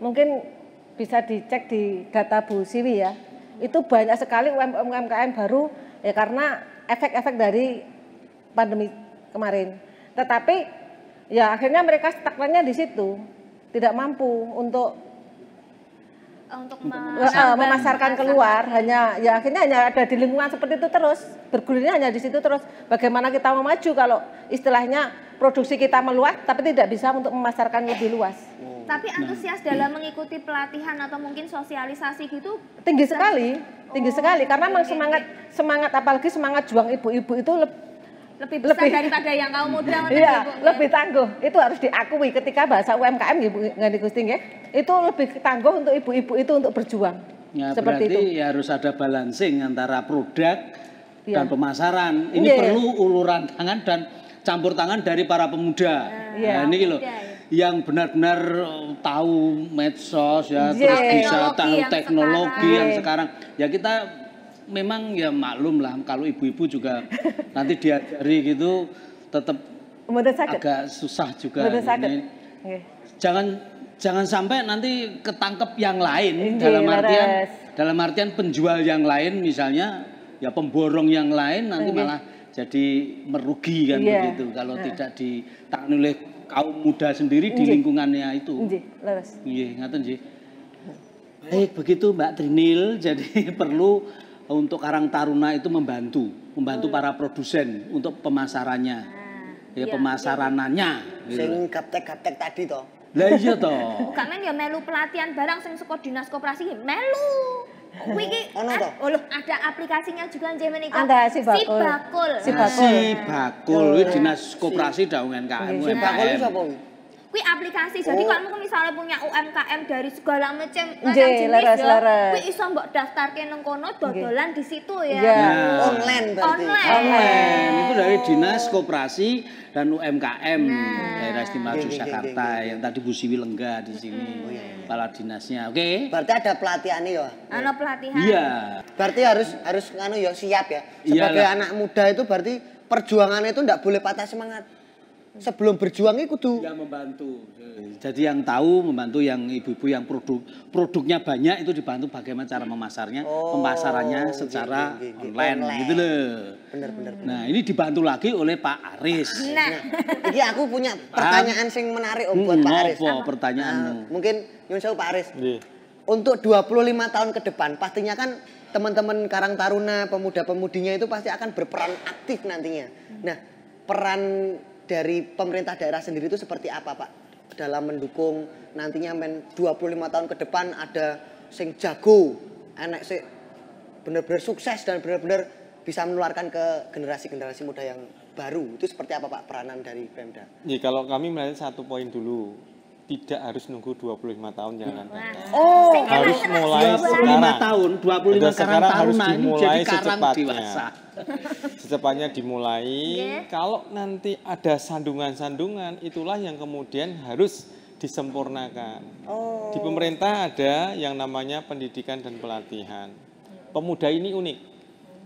Mungkin bisa dicek di data Bu Siwi ya, itu banyak sekali UMKM baru ya karena efek-efek dari pandemi kemarin. Tetapi ya akhirnya mereka stagnannya di situ, tidak mampu untuk memasarkan keluar, akhirnya hanya ada di lingkungan seperti itu terus, bergulirnya hanya di situ terus. Bagaimana kita mau maju kalau istilahnya produksi kita meluas tapi tidak bisa untuk memasarkan lebih luas. Tapi antusias dalam mengikuti pelatihan atau mungkin sosialisasi gitu tinggi sekali karena memang semangat apalagi semangat juang ibu-ibu itu lebih besar daripada yang kaum muda. Iya, lebih tangguh. Itu harus diakui ketika bahasa UMKM Ibu Ngani Gusti nggih. Itu lebih tangguh untuk ibu-ibu itu untuk berjuang. Ya, seperti berarti itu. Ya harus ada balancing antara produk dan pemasaran. Ini perlu uluran tangan dan campur tangan dari para pemuda. Nah, ini loh. Yang benar-benar tahu medsos ya, terus bisa tahu teknologi yang sekarang. Ya kita memang ya maklum lah kalau ibu-ibu juga nanti diajari gitu tetap agak susah juga. Jangan sampai nanti ketangkep yang lain dalam artian penjual yang lain misalnya ya pemborong yang lain nanti malah jadi merugi kan begitu kalau tidak ditangani oleh kaum muda sendiri di lingkungannya itu. Ngaten nggih. Baik begitu Mbak Trinil, jadi perlu untuk Karang Taruna itu membantu para produsen untuk pemasarannya. Pemasaranannya. Sing gaptek-gaptek tadi toh. Lah iya toh. Bukan men ya melu pelatihan barang sing saka Dinas Koperasi melu. Kuwi iki ada aplikasinya juga nggih menika. Sibakul. Kuwi Dinas Koperasi dah UMKM. Sibakul itu sapa? Kuwi aplikasi. Jadi kalau misalnya punya UMKM dari segala macam jenis ya, kuwi iso mbok daftarke nang kono dodolan di situ ya. Online berarti. Online. Itu dari Dinas Koperasi dan UMKM Daerah Istimewa Yogyakarta yang tadi Bu Siwi Lengga di sini. Kepala dinasnya. Oke. Berarti ada pelatihannya ya? Ana pelatihan. Iya. Berarti harus nganu ya siap ya. Sebagai anak muda itu berarti perjuangannya itu enggak boleh patah semangat. sebelum berjuang itu kudu yang membantu. Jadi yang tahu membantu yang ibu-ibu yang produknya banyak itu dibantu bagaimana cara memasarnya, pemasarannya secara online gitu loh. Bener. Nah, ini dibantu lagi oleh Pak Aris. Nah, ini aku punya pertanyaan sing menarik Om buat Pak Aris. Apa pertanyaanmu? Mungkin nyun sewu Pak Aris. Untuk 25 tahun ke depan pastinya kan teman-teman Karang Taruna, pemuda-pemudinya itu pasti akan berperan aktif nantinya. Nah, peran dari pemerintah daerah sendiri itu seperti apa Pak? Dalam mendukung nantinya 25 tahun ke depan ada sing jago, enek sing benar-benar sukses dan benar-benar bisa menularkan ke generasi-generasi muda yang baru. Itu seperti apa Pak peranan dari Pemda? Ya, kalau kami melihat satu poin dulu, tidak harus nunggu 25 tahun jangan. Harus mulai 25 tahun, 25 Karang Taruna ini jadi karang secepatnya. dewasa. Secepatnya dimulai. Kalau nanti ada sandungan-sandungan, itulah yang kemudian harus disempurnakan. Di pemerintah ada yang namanya pendidikan dan pelatihan. Pemuda ini unik.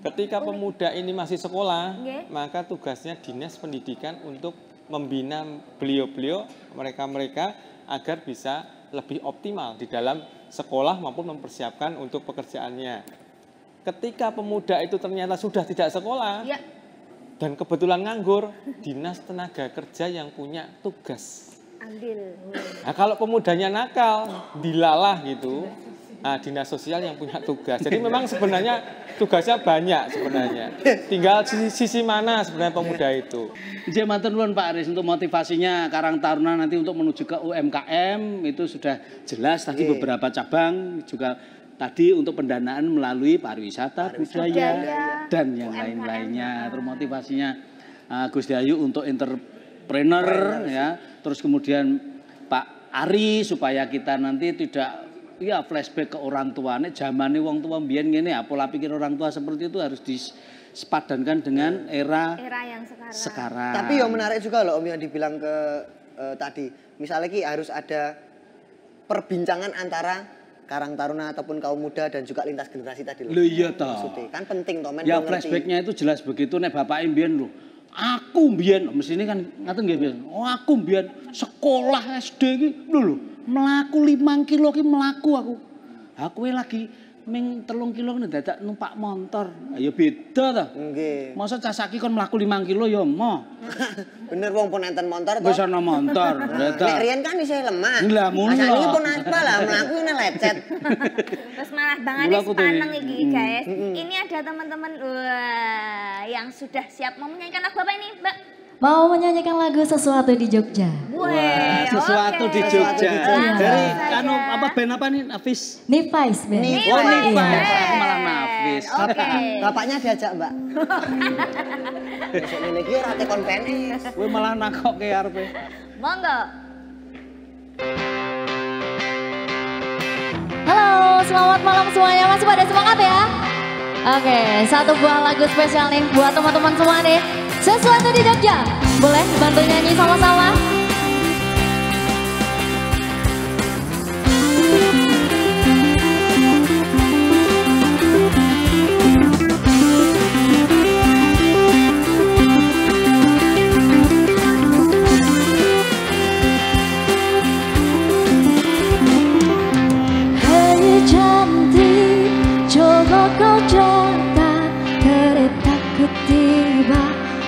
Ketika pemuda ini masih sekolah, maka tugasnya dinas pendidikan untuk membina beliau-beliau, mereka-mereka agar bisa lebih optimal di dalam sekolah maupun mempersiapkan untuk pekerjaannya. Ketika pemuda itu ternyata sudah tidak sekolah dan kebetulan nganggur, dinas tenaga kerja yang punya tugas. Ambil. Nah, kalau pemudanya nakal, dilalah gitu, nah, dinas sosial yang punya tugas. Jadi memang sebenarnya tugasnya banyak sebenarnya. Tinggal sisi mana sebenarnya pemuda itu. Jadi matur nuwun Pak Aris untuk motivasinya Karang Taruna nanti untuk menuju ke UMKM itu sudah jelas tadi beberapa cabang juga tadi untuk pendanaan melalui pariwisata, budaya dan yang lain-lainnya. Terus motivasinya Gus Dayu untuk entrepreneur ya. Terus kemudian Pak Ari supaya kita nanti tidak flashback ke orang tua. Nek zamane wong tua mbiyen ngene pola pikir orang tua seperti itu harus disepadankan dengan era yang sekarang. Tapi yang menarik juga loh Om yang dibilang ke tadi. Misalnya harus ada perbincangan antara Karang Taruna ataupun kaum muda dan juga lintas generasi tadi loh. Iya toh. Maksudnya kan penting toh men. Ya flashbacknya itu jelas begitu nek bapak mbiyen lho. Aku mbiyen mesti ini kan ngaten nggih mbiyen. Aku mbiyen sekolah SD iki lho mlaku 5 kilo ki mlaku aku. Aku lagi ming 3 kilo ngene dadak numpak motor. Ya beda to. Nggih. Masa cah saiki kon mlaku 5 kilo ya moh. Bener wong pun enten motor to. Wis ana motor. Nek riyen kan isih lemah. Lah ngono. Saiki pun apa lah mlaku ini lecet. Terus malah Bang Aris paneng iki guys. Ini ada teman-teman yang sudah siap mau menyanyikan lagu apa ini, Mbak? Mau menyanyikan lagu Sesuatu di Jogja. Wah, Sesuatu di Jogja. Dari apa band apa nih, Nafis? Nifais band. Oh, Nifais. Aku malah Nafis. Bapaknya diajak, Mbak. Besok ngene iki ora tekon penis. Kowe malah nakoke arepe. Monggo. Halo, selamat malam semuanya. Masih pada semangat ya? Oke, satu buah lagu spesial nih buat teman-teman semua nih. Sesuatu di Jogja. Boleh bantu nyanyi sama-sama? Hei cantik, coba kau jaga keretaku tiba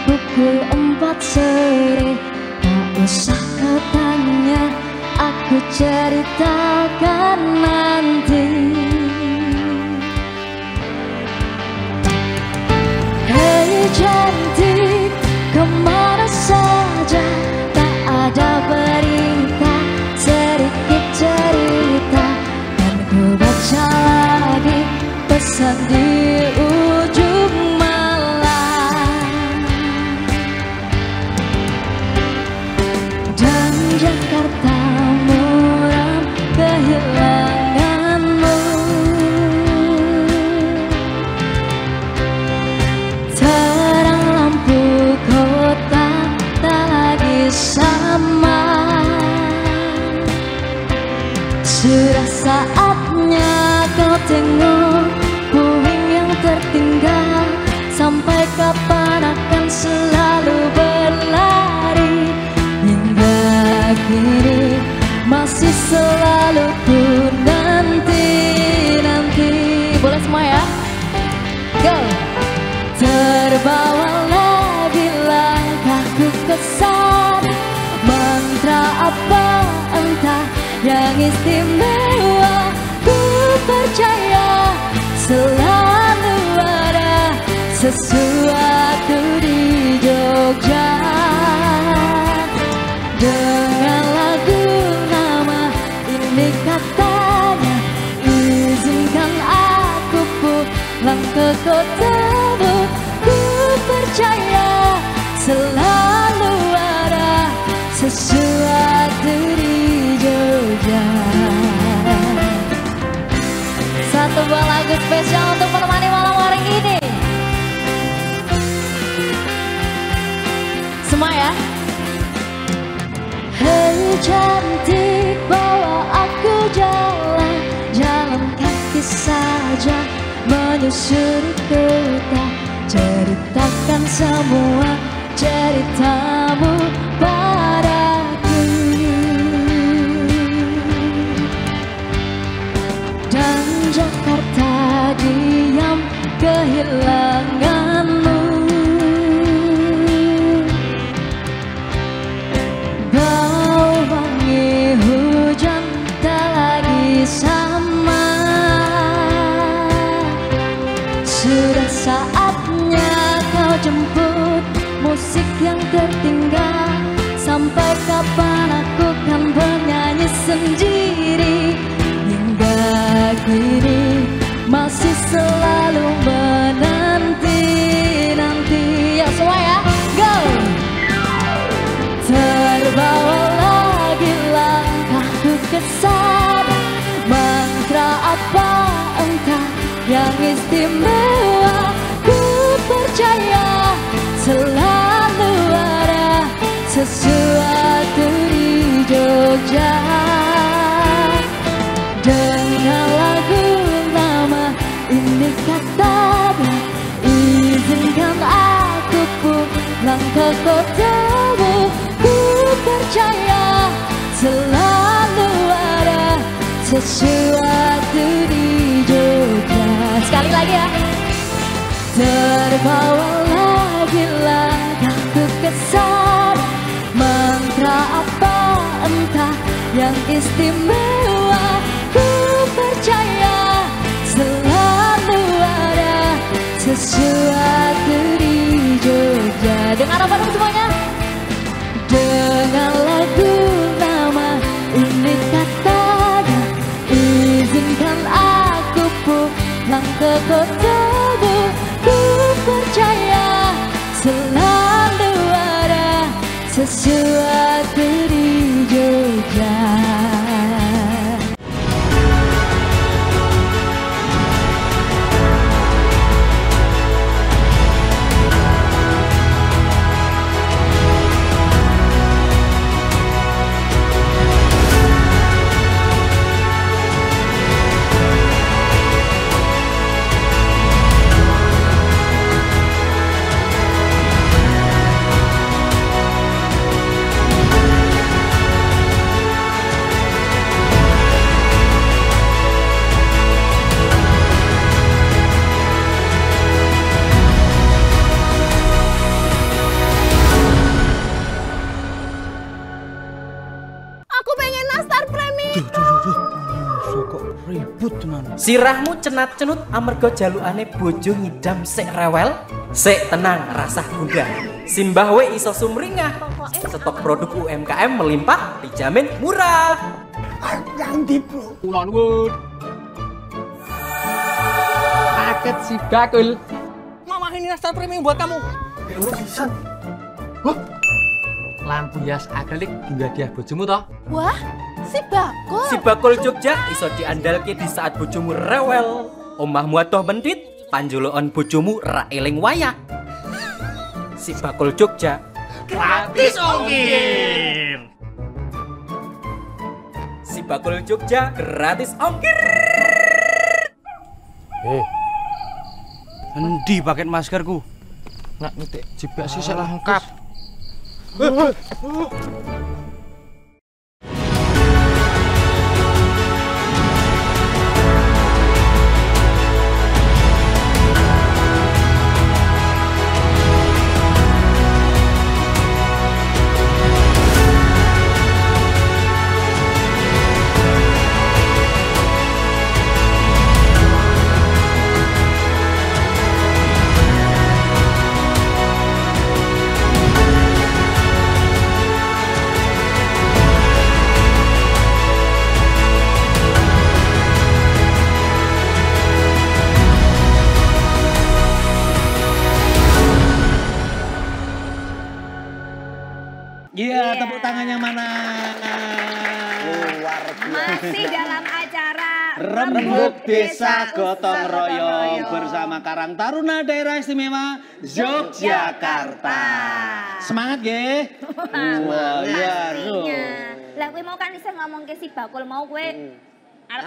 pukul 4 sore. Tak usah kau tanya, aku ceritakan nanti. Hei cantik, kemana saja? Tak ada berita, sedikit cerita. Dan ku baca lagi pesan di ujung Jakarta muram kehilanganmu. Terang lampu kota tak lagi sama. Sudah saatnya kau tengok puing yang tertinggal. Sampai kapan akan selalu berlari istimewa. Ku percaya selalu ada sesuatu di Jogja. Dengan lagu nama ini katanya, izinkan aku pulang ke kotamu. Ku percaya selalu ada sesuatu di Jogja. Satu buah lagu spesial untuk menemani malam hari ini. Semua ya. Hei cantik, bawa aku jalan, jalan kaki saja menyusuri kota. Ceritakan semua ceritamu padaku, dan Jakarta diam kehilanganmu. Bau wangi hujan tak lagi sama. Sudah saatnya kau jemput musik yang tertinggal. Sampai kapan aku kan bernyanyi sendiri. Hingga kini masih selalu menanti-nanti. Ya semua ya, go! Terbawa lagi langkahku ke sana. Mantra apa entah yang istimewa. Ku percaya selalu ada sesuatu di Jogja. Dengan lagu nama ini katanya, izinkan aku pulang ke kotamu. Ku percaya selalu ada sesuatu di Jogja. Sekali lagi ya. Terbawa lagi langkahku ke sana. Mantra apa entah yang istimewa. Ku percaya selalu ada sesuatu di Jogja. Dengan apa dong semuanya? Dengan lagu nama ini katanya, izinkan aku pulang ke kotamu. Ku percaya selalu ada sesuatu di Jogja. Sirahmu cenat-cenut amarga jalukane bojo ngidam sik rewel. Sik tenang, rasah gundah. Simbah we iso sumringah. Stok produk UMKM melimpah, dijamin murah. Ganti bro. Ulon wud. Paket si bakul. Mama ini nastar premium buat kamu. Urusan. Lampu hias akrilik hingga dia bojomu toh? Wah, si bakul. Si bakul Jogja iso diandalke di saat bojomu rewel. Omahmu atoh mendit, panjulukan bojomu ra eling wayah. Si bakul Jogja gratis ongkir. Si bakul Jogja gratis ongkir. Endi paket maskerku? Nak nitik jebak sisik lengkap. Tepuk tangannya mana? Luar biasa. Masih dalam acara Rembuk Desa Gotong Royong bersama Karang Taruna Daerah Istimewa Yogyakarta. Semangat nggih. Wah, iya. Lah kowe mau kan isih ngomong ke si Bakul mau kowe.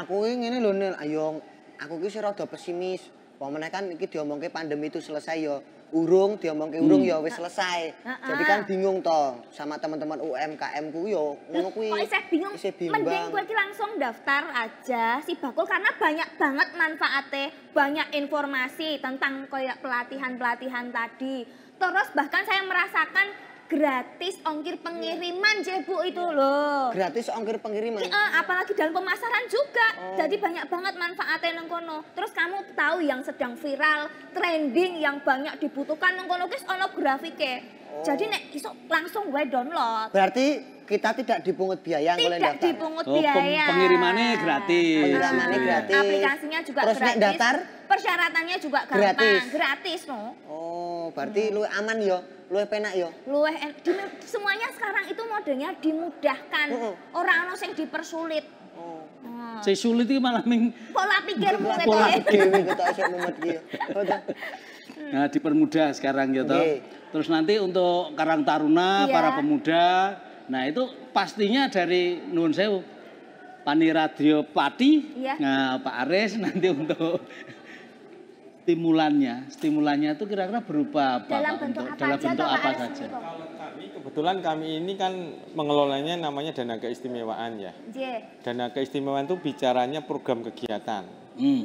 Aku ini ngene lho Nil, ayo aku ki rada pesimis. Pemene kan iki diomongke pandemi itu selesai ya. Urung diomongke urung ya wis selesai. Jadi kan bingung toh sama teman-teman UMKM ku yo ngono kuwi. Kok isih bingung? Mending kowe iki langsung daftar aja si Bakul karena banyak banget manfaatnya, banyak informasi tentang kayak pelatihan-pelatihan tadi. Terus bahkan saya merasakan gratis ongkir pengiriman je Bu itu loh. Gratis ongkir pengiriman? Apalagi dalam pemasaran juga. Jadi banyak banget manfaatnya nang kono. Terus kamu tahu yang sedang viral, trending yang banyak dibutuhkan nang kono guys ono grafiknya. Jadi nek iso langsung gue download. Berarti kita tidak dipungut biaya oleh daftar? Tidak dipungut biaya. Pengirimannya gratis. Pengirimannya gratis. Aplikasinya juga terus gratis. Terus nek daftar? Persyaratannya juga gampang. Gratis no. Oh, berarti lu aman yo. Luwih penak yo. Semuanya sekarang itu modelnya dimudahkan. Orang ono sing dipersulit. Sing sulit iki malah ming pola pikirmu gitu. Pola pikirmu ketok iso mumet iki. Nah, dipermudah sekarang gitu. Terus nanti untuk Karang Taruna, para pemuda, nah itu pastinya dari nuwun sewu Paniradyo Pati, nah Pak Aris nanti untuk stimulannya itu kira-kira berupa apa? Dalam bentuk apa saja? Kalau kebetulan kami ini kan mengelolanya namanya dana keistimewaan ya. Dana keistimewaan itu bicaranya program kegiatan.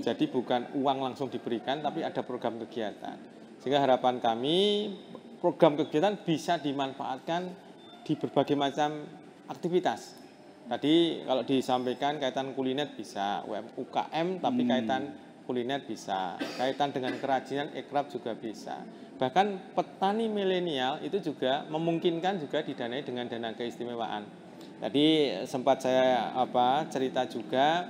Jadi bukan uang langsung diberikan tapi ada program kegiatan. Sehingga harapan kami program kegiatan bisa dimanfaatkan di berbagai macam aktivitas. Tadi kalau disampaikan kaitan kuliner bisa, UKM tapi kaitan kuliner bisa, kaitan dengan kerajinan ekrab juga bisa. Bahkan petani milenial itu juga memungkinkan juga didanai dengan dana keistimewaan. Tadi sempat saya cerita juga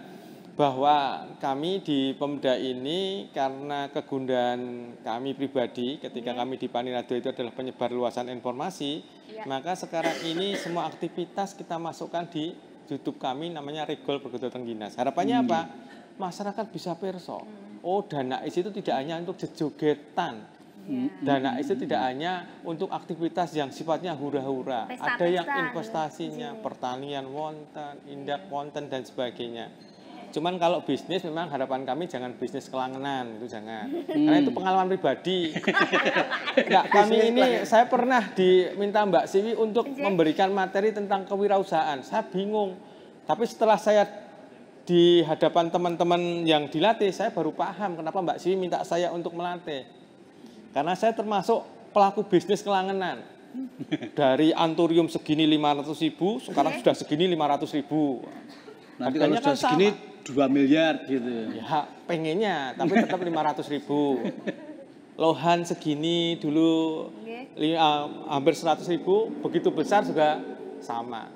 bahwa kami di Pemda ini karena kegundahan kami pribadi ketika kami di Paniradyo itu adalah penyebar luasan informasi, maka sekarang ini semua aktivitas kita masukkan di YouTube kami namanya Regol Bergedo Tengginas. Harapannya apa? Masyarakat bisa perso. Oh, dana is itu tidak hanya untuk jejogetan. Dana is itu tidak hanya untuk aktivitas yang sifatnya hura-hura. Ada yang investasinya, pertanian wonten, indak wonten dan sebagainya. Cuman kalau bisnis memang harapan kami jangan bisnis kelangenan, itu jangan. Karena itu pengalaman pribadi. Enggak, kami ini saya pernah diminta Mbak Siwi untuk memberikan materi tentang kewirausahaan. Saya bingung. Tapi setelah saya di hadapan teman-teman yang dilatih, saya baru paham kenapa Mbak Siwi minta saya untuk melatih. Karena saya termasuk pelaku bisnis kelangenan. Dari anturium segini 500.000, sekarang sudah segini 500.000. Nanti kalau sudah segini 2 miliar gitu. Ya, pengennya, tapi tetap 500.000. Lohan segini dulu hampir 100.000, begitu besar juga sama.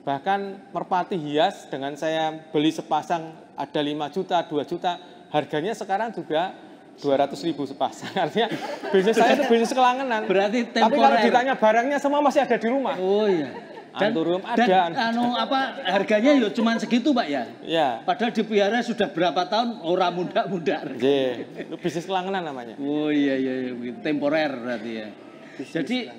Bahkan merpati hias dengan saya beli sepasang ada 5 juta, 2 juta, harganya sekarang juga 200.000 sepasang. Artinya bisnis saya itu bisnis kelangenan. Berarti temporer. Tapi kalau ditanya barangnya semua masih ada di rumah. Oh iya. Anturium ada. Dan harganya ya cuma segitu Pak ya? Iya. Padahal dipelihara sudah berapa tahun orang muda-muda. Itu bisnis kelangenan namanya. Oh iya, temporer berarti ya. Jadi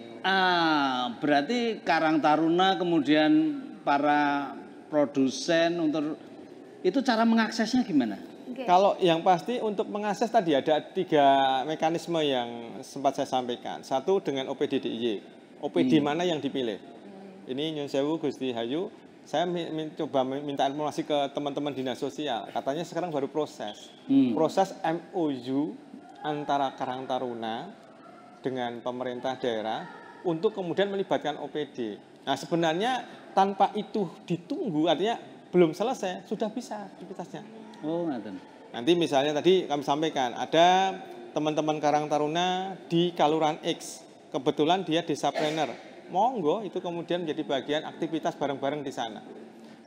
berarti Karang Taruna kemudian para produsen untuk itu cara mengaksesnya gimana? Kalau yang pasti untuk mengakses tadi ada 3 mekanisme yang sempat saya sampaikan. Satu dengan OPD DIY. OPD mana yang dipilih? Ini Nyun Sewu Gusti Hayu, saya coba minta informasi ke teman-teman dinas sosial. Katanya sekarang baru proses. Proses MOU antara Karang Taruna dengan pemerintah daerah untuk kemudian melibatkan OPD. Nah sebenarnya tanpa itu ditunggu, artinya belum selesai, sudah bisa aktivitasnya. Oh, nanti misalnya tadi kami sampaikan, ada teman-teman Karang Taruna di Kaluran X, kebetulan dia desa planner. Monggo itu kemudian menjadi bagian aktivitas bareng-bareng di sana.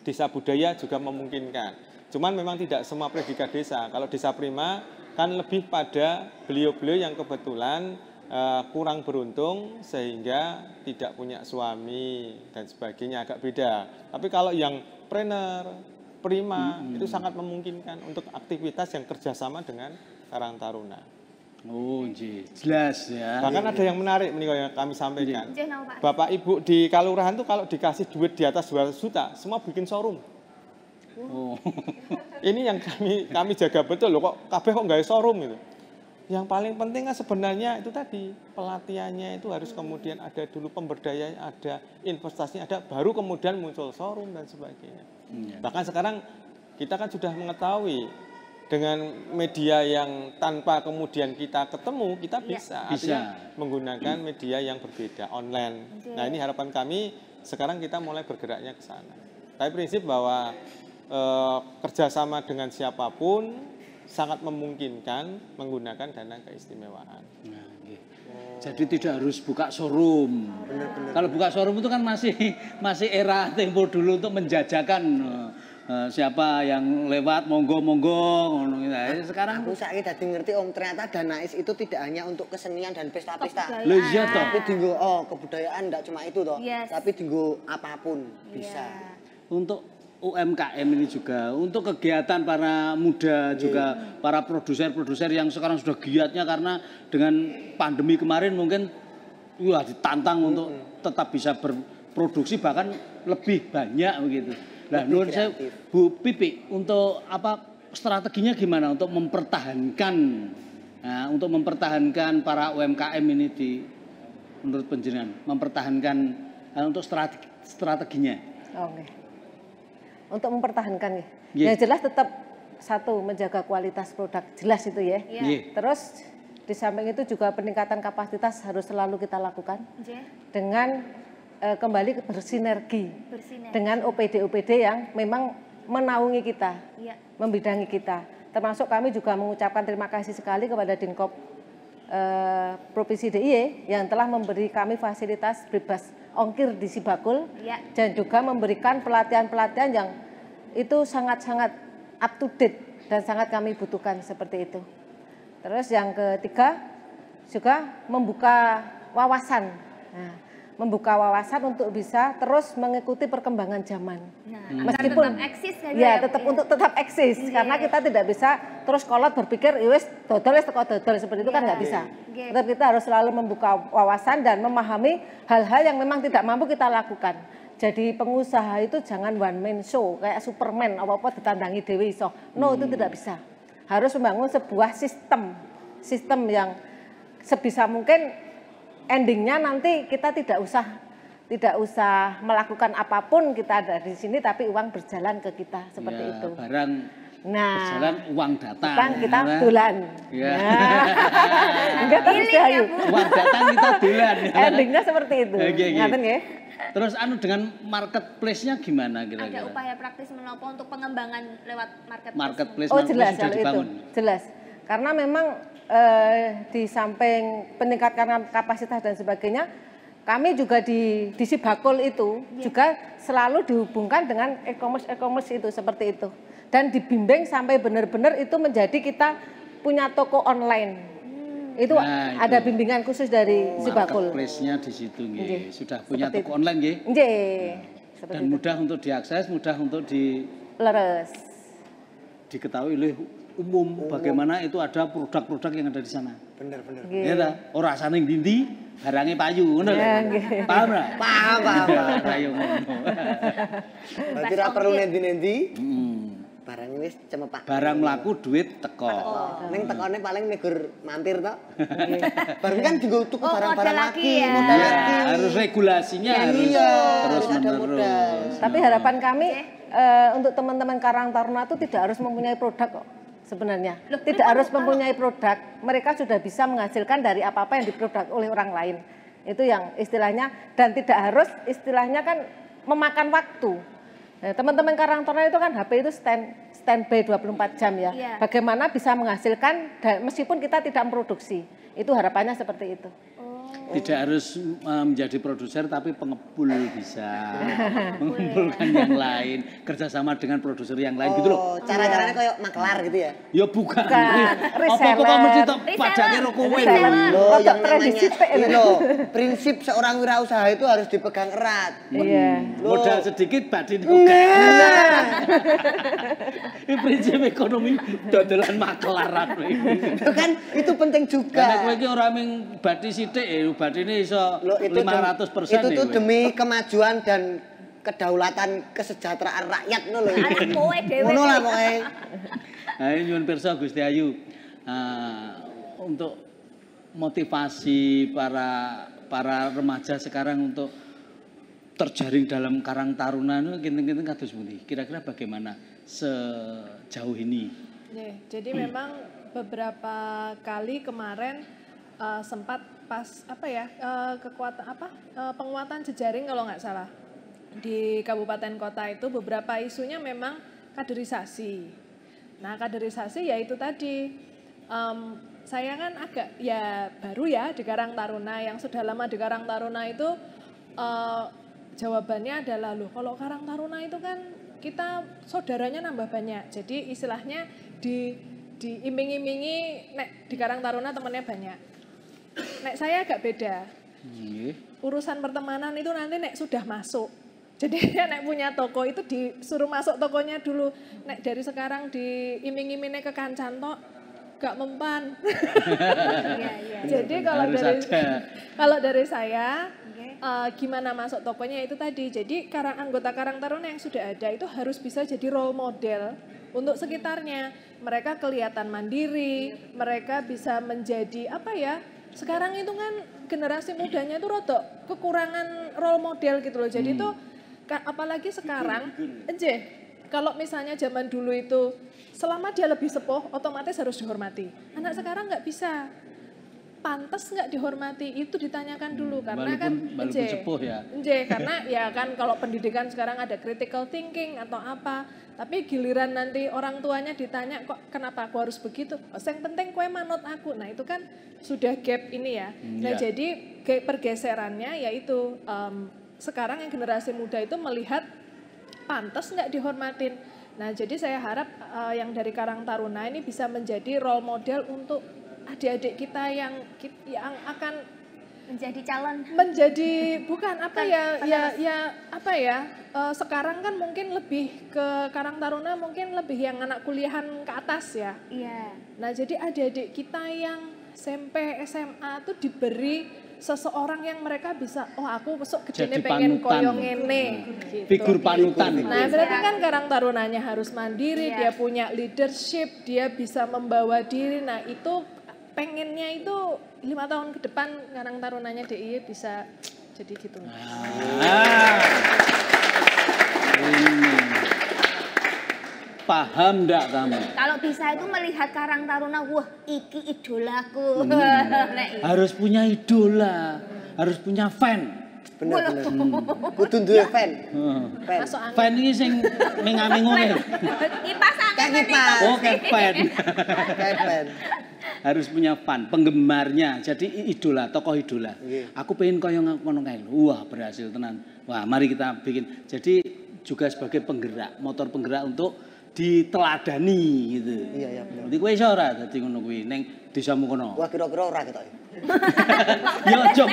Desa budaya juga memungkinkan. Cuman memang tidak semua predikat desa. Kalau desa prima kan lebih pada beliau-beliau yang kebetulan kurang beruntung sehingga tidak punya suami dan sebagainya, agak beda. Tapi kalau yang trainer, prima, itu sangat memungkinkan untuk aktivitas yang kerjasama dengan Karang Taruna. Oh, jelas ya. Bahkan ada yang menarik yang kami sampaikan. Bapak Ibu di Kalurahan tuh kalau dikasih duit di atas 200 juta, semua bikin showroom. Oh. Ini yang kami jaga betul loh, kok kabeh kok nggak showroom gitu. Yang paling penting kan sebenarnya itu tadi, pelatihannya itu harus kemudian ada dulu, pemberdayaan ada, investasinya ada, baru kemudian muncul showroom dan sebagainya. Bahkan sekarang kita kan sudah mengetahui dengan media yang tanpa kemudian kita ketemu, kita bisa. Artinya menggunakan media yang berbeda, online. Nah ini harapan kami, sekarang kita mulai bergeraknya ke sana. Tapi prinsip bahwa kerjasama dengan siapapun sangat memungkinkan menggunakan dana keistimewaan. Nah, jadi tidak harus buka showroom. Kalau buka showroom itu kan masih era tempo dulu untuk menjajakan siapa yang lewat monggo. Sekarang aku saiki dadi ngerti Om, ternyata Danais itu tidak hanya untuk kesenian dan pesta-pesta. Lho iya toh. Tapi dinggo kebudayaan enggak cuma itu toh. Tapi dinggo apapun bisa. Untuk UMKM ini juga, untuk kegiatan para muda juga, para produser-produser yang sekarang sudah giatnya karena dengan pandemi kemarin mungkin ditantang untuk tetap bisa berproduksi bahkan lebih banyak begitu. Nah, menurut saya Bu Pipi, untuk strateginya gimana untuk mempertahankan para UMKM ini menurut penjenengan, mempertahankan untuk strateginya? Oke. Untuk mempertahankan yang jelas tetap satu menjaga kualitas produk, jelas itu ya. Terus di samping itu juga peningkatan kapasitas harus selalu kita lakukan dengan kembali bersinergi dengan OPD-OPD yang memang menaungi kita, membidangi kita. Termasuk kami juga mengucapkan terima kasih sekali kepada Dinkop Provinsi DIY yang telah memberi kami fasilitas bebas ongkir di Sibakul dan juga memberikan pelatihan-pelatihan yang itu sangat-sangat up to date dan sangat kami butuhkan seperti itu. Terus yang ketiga juga membuka wawasan. Membuka wawasan untuk bisa terus mengikuti perkembangan zaman. Meskipun tetap eksis tetap eksis karena kita tidak bisa terus kolot berpikir wis dodol seperti itu kan nggak bisa. Tetap kita harus selalu membuka wawasan dan memahami hal-hal yang memang tidak mampu kita lakukan. Jadi pengusaha itu jangan one man show kayak Superman apa-apa ditandangi dewe iso. No, itu tidak bisa. Harus membangun sebuah sistem yang sebisa mungkin endingnya nanti kita tidak usah melakukan apapun, kita ada di sini tapi uang berjalan ke kita seperti itu. Barang berjalan, uang datang. Utang kita dolan. Enggak tahu uang datang kita dolan. Endingnya seperti itu. Ngaten ya. Terus dengan marketplace-nya gimana kira-kira? Ada upaya praktis menopo untuk pengembangan lewat marketplace. Oh jelas kalau itu. Jelas. Karena memang di samping peningkatan kapasitas dan sebagainya, kami juga di Sibakul itu juga selalu dihubungkan dengan e-commerce itu seperti itu. Dan dibimbing sampai benar-benar itu menjadi kita punya toko online. Itu ada bimbingan khusus dari Sibakul. Marketplace-nya di situ sudah punya toko online dan mudah untuk diakses, mudah untuk diketahui oleh umum bagaimana itu ada produk-produk yang ada di sana. Bener. Ya ora saning dindi barangnya payu ngono lho. Paham ora? Paham. Ayo ngono. Berarti ora perlu nendi-nendi. Barang wis cemepak. Barang mlaku duit teko. Ning tekone paling negur mampir to. Baru kan dienggo tuku barang-barang lagi, modal lagi. Harus regulasinya harus terus menerus. Tapi harapan kami untuk teman-teman Karang Taruna itu tidak harus mempunyai produk kok. Sebenarnya tidak harus mempunyai produk, mereka sudah bisa menghasilkan dari apa-apa yang diproduk oleh orang lain. Itu yang istilahnya, dan tidak harus istilahnya kan memakan waktu. Nah, teman-teman Karang Taruna itu kan HP itu standby 24 jam ya. Bagaimana bisa menghasilkan meskipun kita tidak memproduksi. Itu harapannya seperti itu. Tidak harus menjadi produser tapi pengepul bisa. Mengumpulkan yang lain, kerjasama dengan produser yang lain gitu loh. Cara-caranya kayak maklar gitu ya? Ya bukan. Apa kok mesti tok pajaknya ro kowe loh, yang namanya prinsip seorang wirausaha itu harus dipegang erat. Modal sedikit batin oke. Ini prinsip ekonomi dodolan maklaran itu kan itu penting juga. Karena kowe iki ora mung bati sithik batine iso 500%. Itu tuh demi kemajuan dan kedaulatan kesejahteraan rakyat ngono lho. Kowe dhewe. Ngono lah pokoke. Nah, ini nyuwun pirsa Gusti Ayu. Untuk motivasi para remaja sekarang untuk terjaring dalam Karang Taruna itu kinten-kinten kados pundi? Kira-kira bagaimana sejauh ini? Jadi memang beberapa kali kemarin sempat pas penguatan jejaring kalau nggak salah di kabupaten kota itu beberapa isunya memang kaderisasi. Nah kaderisasi ya itu tadi saya kan agak ya baru ya di Karang Taruna, yang sudah lama di Karang Taruna itu jawabannya adalah loh kalau Karang Taruna itu kan kita saudaranya nambah banyak, jadi istilahnya diiming-imingi nek di Karang Taruna temannya banyak. Nek saya agak beda. Urusan pertemanan itu nanti nek sudah masuk. Jadi nek punya toko itu disuruh masuk tokonya dulu. Nek dari sekarang diiming-imingnya ke kancan tok gak mempan. Jadi kalau dari saya gimana masuk tokonya itu tadi. Jadi anggota Karang Taruna yang sudah ada itu harus bisa jadi role model untuk sekitarnya. Mereka kelihatan mandiri, mereka bisa menjadi sekarang itu kan generasi mudanya itu rodok kekurangan role model gitu loh. Jadi itu apalagi sekarang kalau misalnya zaman dulu itu selama dia lebih sepuh otomatis harus dihormati. Anak sekarang nggak bisa. Pantas nggak dihormati itu ditanyakan dulu karena walaupun sepuh ya. Karena ya kan kalau pendidikan sekarang ada critical thinking atau apa. Tapi giliran nanti orang tuanya ditanya kok kenapa aku harus begitu? Yang penting kue manut aku. Nah itu kan sudah gap ini ya. Nah jadi pergeserannya yaitu sekarang yang generasi muda itu melihat pantas nggak dihormatin. Nah jadi saya harap yang dari Karang Taruna ini bisa menjadi role model untuk adik-adik kita yang akan menjadi calon, bukan sekarang kan mungkin lebih ke Karang Taruna mungkin lebih yang anak kuliahan ke atas ya. Iya. Nah jadi adik-adik kita yang SMP SMA tuh diberi seseorang yang mereka bisa aku besok gedene pengen koyo ngene gitu. Figur panutan. Nah berarti kan Karang Tarunanya harus mandiri, dia punya leadership, dia bisa membawa diri. Nah itu pengennya itu 5 tahun ke depan Karang Tarunanya DIY bisa jadi gitu. Paham enggak kamu? Kalau bisa itu melihat Karang Taruna, wah iki idolaku. Harus punya idola, harus punya fan. Bener. Kudu duwe fan. Fan iki sing mengami ngene. Kipas angin. Oh, fan. Harus punya fan, penggemarnya. Jadi idola, tokoh idola. Aku pengen koyo ngono kae. Wah, berhasil tenan. Wah, mari kita bikin. Jadi juga sebagai penggerak, motor penggerak untuk diteladani gitu. Iya bener. Nanti kowe iso ora dadi ngono kuwi ning desamu kono. Wah kira-kira ora ketok. Ya aja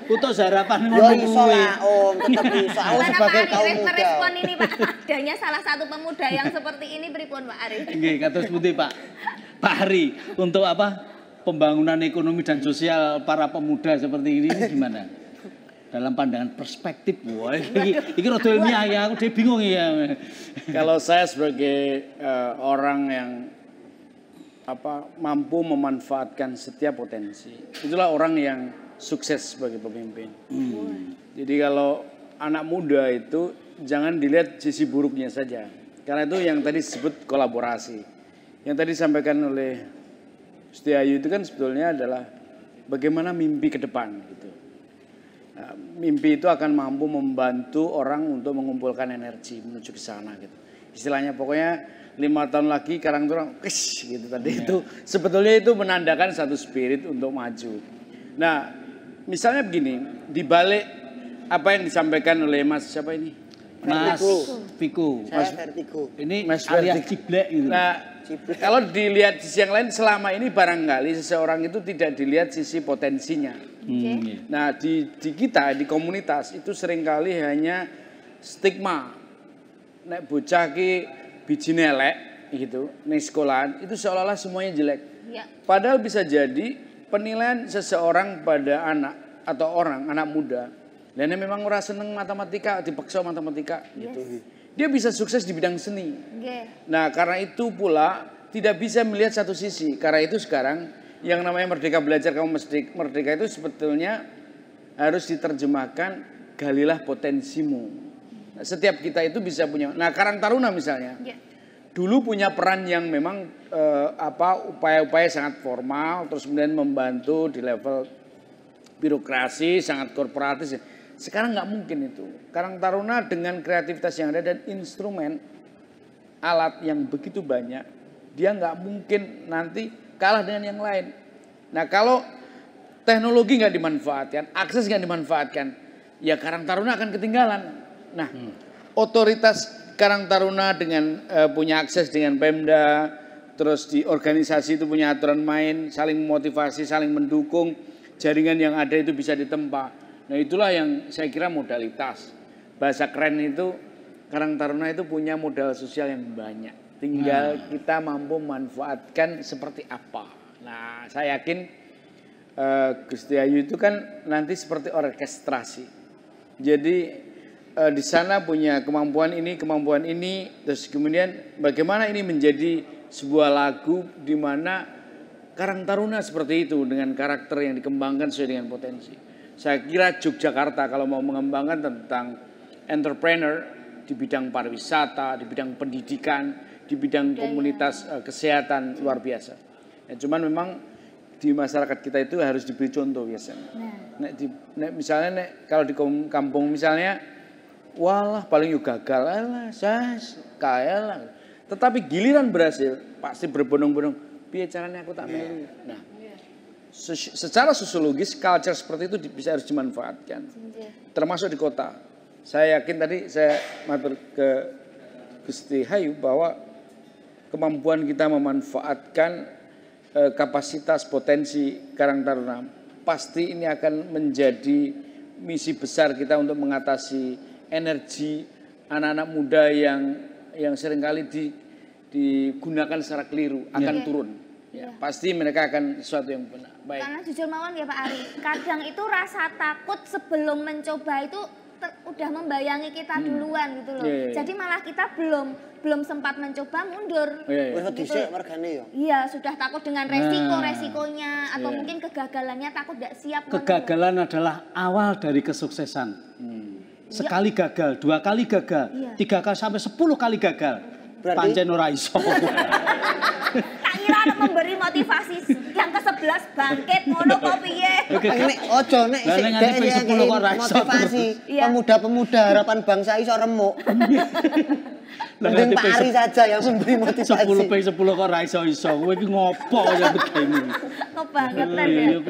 putus harapan ngono kuwi. Ya iso lah Om, tetep bisa. Aku sebagai kaum muda. Merespon ini Pak, adanya salah satu pemuda yang seperti ini pripun Pak Ari? Nggih, kados pundi Pak Ari untuk pembangunan ekonomi dan sosial para pemuda seperti ini gimana? Dalam pandangan perspektif, wah ini rada ilmiah ya, aku udah bingung ya. Kalau saya sebagai orang yang mampu memanfaatkan setiap potensi, itulah orang yang sukses sebagai pemimpin. Jadi kalau anak muda itu jangan dilihat sisi buruknya saja, karena itu yang tadi disebut kolaborasi. Yang tadi disampaikan oleh Gusti Ayu itu kan sebetulnya adalah bagaimana mimpi ke depan gitu. Nah, mimpi itu akan mampu membantu orang untuk mengumpulkan energi menuju ke sana gitu. Istilahnya pokoknya 5 tahun lagi Karang Taruna gitu tadi itu sebetulnya itu menandakan satu spirit untuk maju. Nah, misalnya begini, di balik apa yang disampaikan oleh Mas siapa ini? Mas Viko. Saya Vertigo. Ini Mas alias Vertigo. Ciblek gitu. Nah, kalau dilihat sisi yang lain, selama ini barangkali seseorang itu tidak dilihat sisi potensinya. Nah, di kita, di komunitas itu seringkali hanya stigma. Nek bocah ki biji elek gitu, nek sekolahan itu seolah-olah semuanya jelek. Padahal bisa jadi penilaian seseorang pada anak atau orang, anak muda, dan yang memang ora seneng matematika, dipaksa matematika gitu. Dia bisa sukses di bidang seni. Nah, karena itu pula tidak bisa melihat satu sisi. Karena itu sekarang yang namanya Merdeka Belajar Kamu Merdeka itu sebetulnya harus diterjemahkan galilah potensimu. Nah, setiap kita itu bisa punya. Nah, Karang Taruna misalnya. Dulu punya peran yang memang upaya-upaya sangat formal, terus kemudian membantu di level birokrasi sangat korporatis. Sekarang nggak mungkin itu. Karang Taruna dengan kreativitas yang ada dan instrumen alat yang begitu banyak, dia nggak mungkin nanti kalah dengan yang lain. Nah, kalau teknologi nggak dimanfaatkan, akses nggak dimanfaatkan, ya Karang Taruna akan ketinggalan. Nah, otoritas Karang Taruna dengan punya akses dengan Pemda, terus di organisasi itu punya aturan main, saling memotivasi, saling mendukung, jaringan yang ada itu bisa ditempa. Nah, itulah yang saya kira modalitas. Bahasa keren itu, Karang Taruna itu punya modal sosial yang banyak. Tinggal kita mampu manfaatkan seperti apa. Nah, saya yakin Gusti Ayu itu kan nanti seperti orkestrasi. Jadi di sana punya kemampuan ini, terus kemudian bagaimana ini menjadi sebuah lagu di mana Karang Taruna seperti itu dengan karakter yang dikembangkan sesuai dengan potensi. Saya kira Yogyakarta kalau mau mengembangkan tentang entrepreneur di bidang pariwisata, di bidang pendidikan, di bidang komunitas kesehatan luar biasa. Ya, cuman memang di masyarakat kita itu harus diberi contoh biasanya. Misalnya kalau di kampung misalnya, walah paling yuk gagal, alah sas kaya lah. Tetapi giliran berhasil pasti berbondong-bondong. Piye caranya aku tak melu. Nah, secara sosiologis culture seperti itu bisa harus dimanfaatkan, termasuk di kota. Saya yakin tadi saya matur ke Gusti Hayu bahwa kemampuan kita memanfaatkan kapasitas potensi Karang Taruna pasti ini akan menjadi misi besar kita untuk mengatasi energi anak-anak muda yang seringkali digunakan secara keliru akan turun. Ya, pasti mereka akan sesuatu yang benar. Baik. Karena jujur mawon ya Pak Ari, kadang itu rasa takut sebelum mencoba itu udah membayangi kita duluan gitu loh. Jadi malah kita belum sempat mencoba mundur. Gitu. Iya, sudah takut dengan resikonya atau mungkin kegagalannya, takut tidak siap. Kegagalan adalah awal dari kesuksesan. Sekali gagal, 2 kali gagal, 3 kali sampai 10 kali gagal. Pancen ora iso. Tak kira memberi motivasi yang ke-11 bangkit ngono kok piye. Nek ojo nek sik motivasi pemuda-pemuda harapan bangsa iso remuk. Mending Pak Ari saja yang memberi motivasi. 10 ping 10 kok ora iso-iso. Kowe iki ngopo ya begini. Kebangetan ya.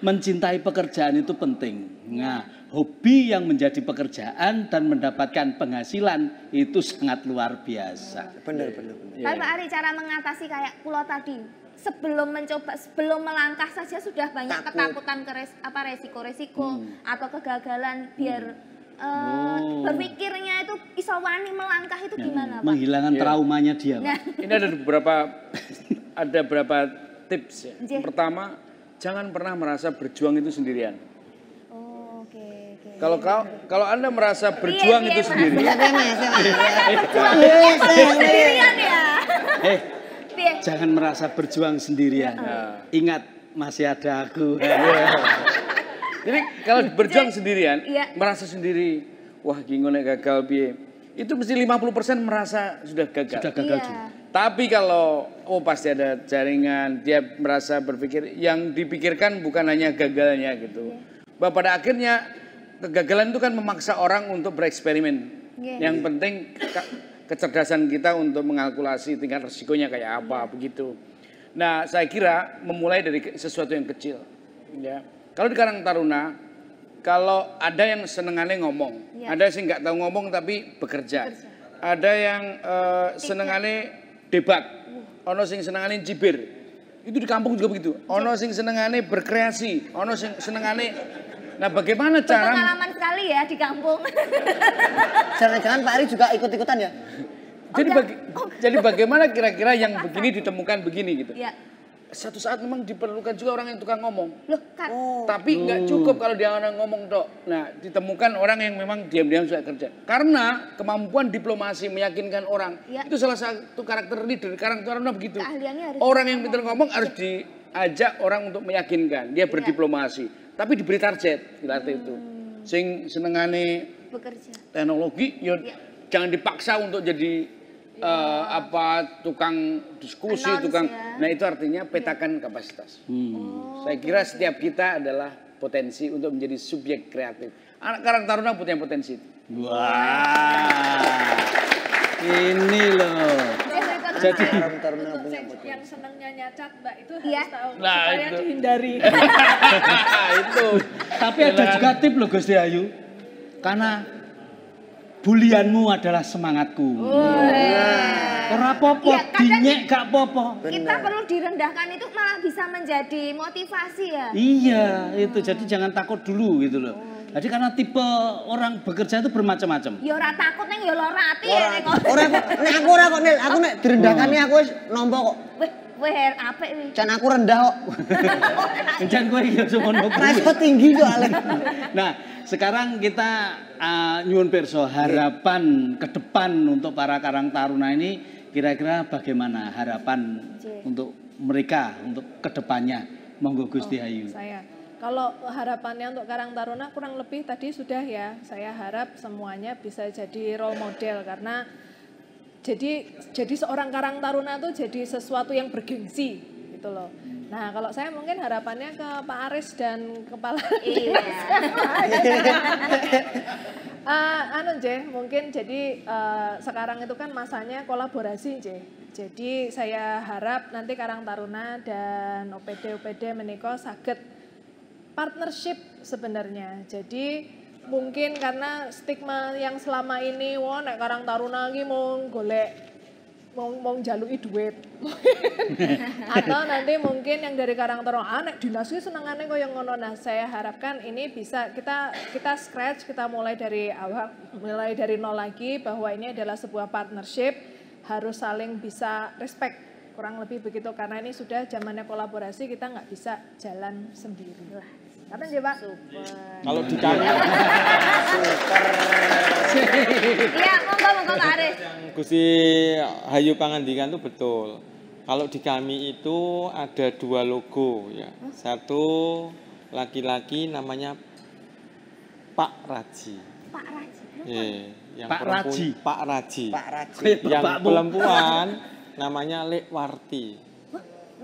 Mencintai pekerjaan itu penting. Nah, hobi yang menjadi pekerjaan dan mendapatkan penghasilan itu sangat luar biasa. Benar. Tapi Pak Ari, cara mengatasi kayak pulau tadi, sebelum melangkah saja sudah banyak ketakutan ke resiko-resiko atau kegagalan, biar berpikirnya itu iso wani melangkah itu gimana Pak? Menghilangkan traumanya dia. Nah. Ini ada beberapa tips ya. Yang pertama, jangan pernah merasa berjuang itu sendirian. Kalau Anda merasa berjuang itu sendirian. Sendirian ya. Jangan merasa berjuang sendirian. Ingat masih ada aku. Jadi kalau berjuang sendirian, merasa sendiri, wah gini gagal piye. Itu mesti 50% merasa sudah gagal. Tapi kalau pasti ada jaringan, dia merasa berpikir, yang dipikirkan bukan hanya gagalnya gitu. Bahwa pada akhirnya kegagalan itu kan memaksa orang untuk bereksperimen. Yang penting kecerdasan kita untuk mengalkulasi tingkat resikonya kayak apa begitu. Nah, saya kira memulai dari sesuatu yang kecil. Ya. Kalau di Karang Taruna, kalau ada yang senengannya ngomong, ada yang nggak tahu ngomong tapi bekerja. Ada yang senengannya debat, ono sing senengannya cibir. Itu di kampung juga begitu. Ono sing senengannya berkreasi, ono sing senengannya. Nah, bagaimana cara? Pengalaman sekali ya di kampung. Jangan-jangan Pak Ari juga ikut-ikutan ya? Jadi bagaimana kira-kira yang begini ditemukan begini gitu? Ya. Satu saat memang diperlukan juga orang yang tukang ngomong. Loh, kan. Tapi nggak cukup kalau dia orang ngomong dok. Nah, ditemukan orang yang memang diam-diam suka kerja. Karena kemampuan diplomasi meyakinkan orang itu salah satu karakter leader. Karang Taruna begitu. Orang yang pintar ngomong harus diajak orang untuk meyakinkan. Dia berdiplomasi. Tapi diberi target, itu. Sing senengane bekerja. Teknologi, jangan dipaksa untuk jadi tukang diskusi, tukang. Nah itu artinya petakan kapasitas. Saya kira setiap kita adalah potensi untuk menjadi subjek kreatif. Anak Karang Taruna punya potensi. Wah, ini loh. Jadi yang senangnya nyacat Mbak itu harus tahu supaya itu dihindari. Itu. Tapi ada juga tip loh Gusti Ayu. Karena bulianmu adalah semangatku. Ora apa-apa, dinyek gak apa-apa. Kita perlu direndahkan itu malah bisa menjadi motivasi ya. Iya, itu jadi jangan takut dulu gitu loh. Jadi karena tipe orang bekerja itu bermacam-macam. Ya ora takut neng ya lara ati ya nek. Ora kok, ora kok Nil, aku nek direndahkane aku wis nampa kok. Weh apik iki. Jan aku rendah kok. Jan kowe ya semono. Rasa tinggi kok Ale. Nah, sekarang kita nyuwun pirsa harapan ke depan untuk para Karang Taruna ini kira-kira bagaimana harapan untuk mereka untuk kedepannya? Monggo Gusti Ayu. Kalau harapannya untuk Karang Taruna kurang lebih tadi sudah ya. Saya harap semuanya bisa jadi role model karena jadi seorang Karang Taruna itu jadi sesuatu yang bergengsi gitu loh. Nah, kalau saya mungkin harapannya ke Pak Aris dan kepala mungkin jadi sekarang itu kan masanya kolaborasi Jadi saya harap nanti Karang Taruna dan OPD menika saged partnership sebenarnya. Jadi mungkin karena stigma yang selama ini nek Karang Taruna iki mau golek mau jaluki duit. Atau nanti mungkin yang dari Karang Taruna nek dinas iki senengane koyo ngono. Nah, saya harapkan ini bisa kita scratch, kita mulai dari awal, mulai dari nol lagi bahwa ini adalah sebuah partnership, harus saling bisa respect. Kurang lebih begitu karena ini sudah zamannya kolaborasi, kita nggak bisa jalan sendiri lah. Kapan sih Pak? Super. Kalau di kami super. Iya, monggo Pak Aris. Gusti Hayu Pangandikan itu betul. Kalau di kami itu ada 2 logo ya. Satu laki-laki namanya Pak Raji. Pak Raji. Yang Pak Raji. Pak Raji. Pak Raji. Yang perempuan namanya Lekwarti.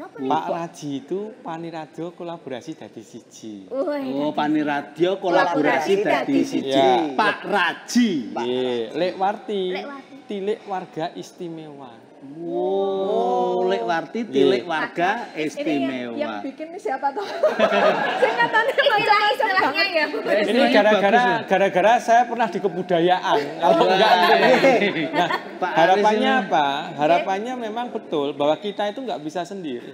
Pak Raji itu Paniradio kolaborasi dadi siji. Oh, Paniradio kolaborasi dadi siji. Pak Raji. Nggih, Lekwarti. Tilik warga istimewa. Oh, Lekwarti tilik warga istimewa. Ini yang bikin ini siapa tuh? Singkatannya macam-macamnya ya. Ini gara-gara saya pernah di kebudayaan. Kalau enggak nah, harapannya apa? Harapannya memang betul bahwa kita itu nggak bisa sendiri.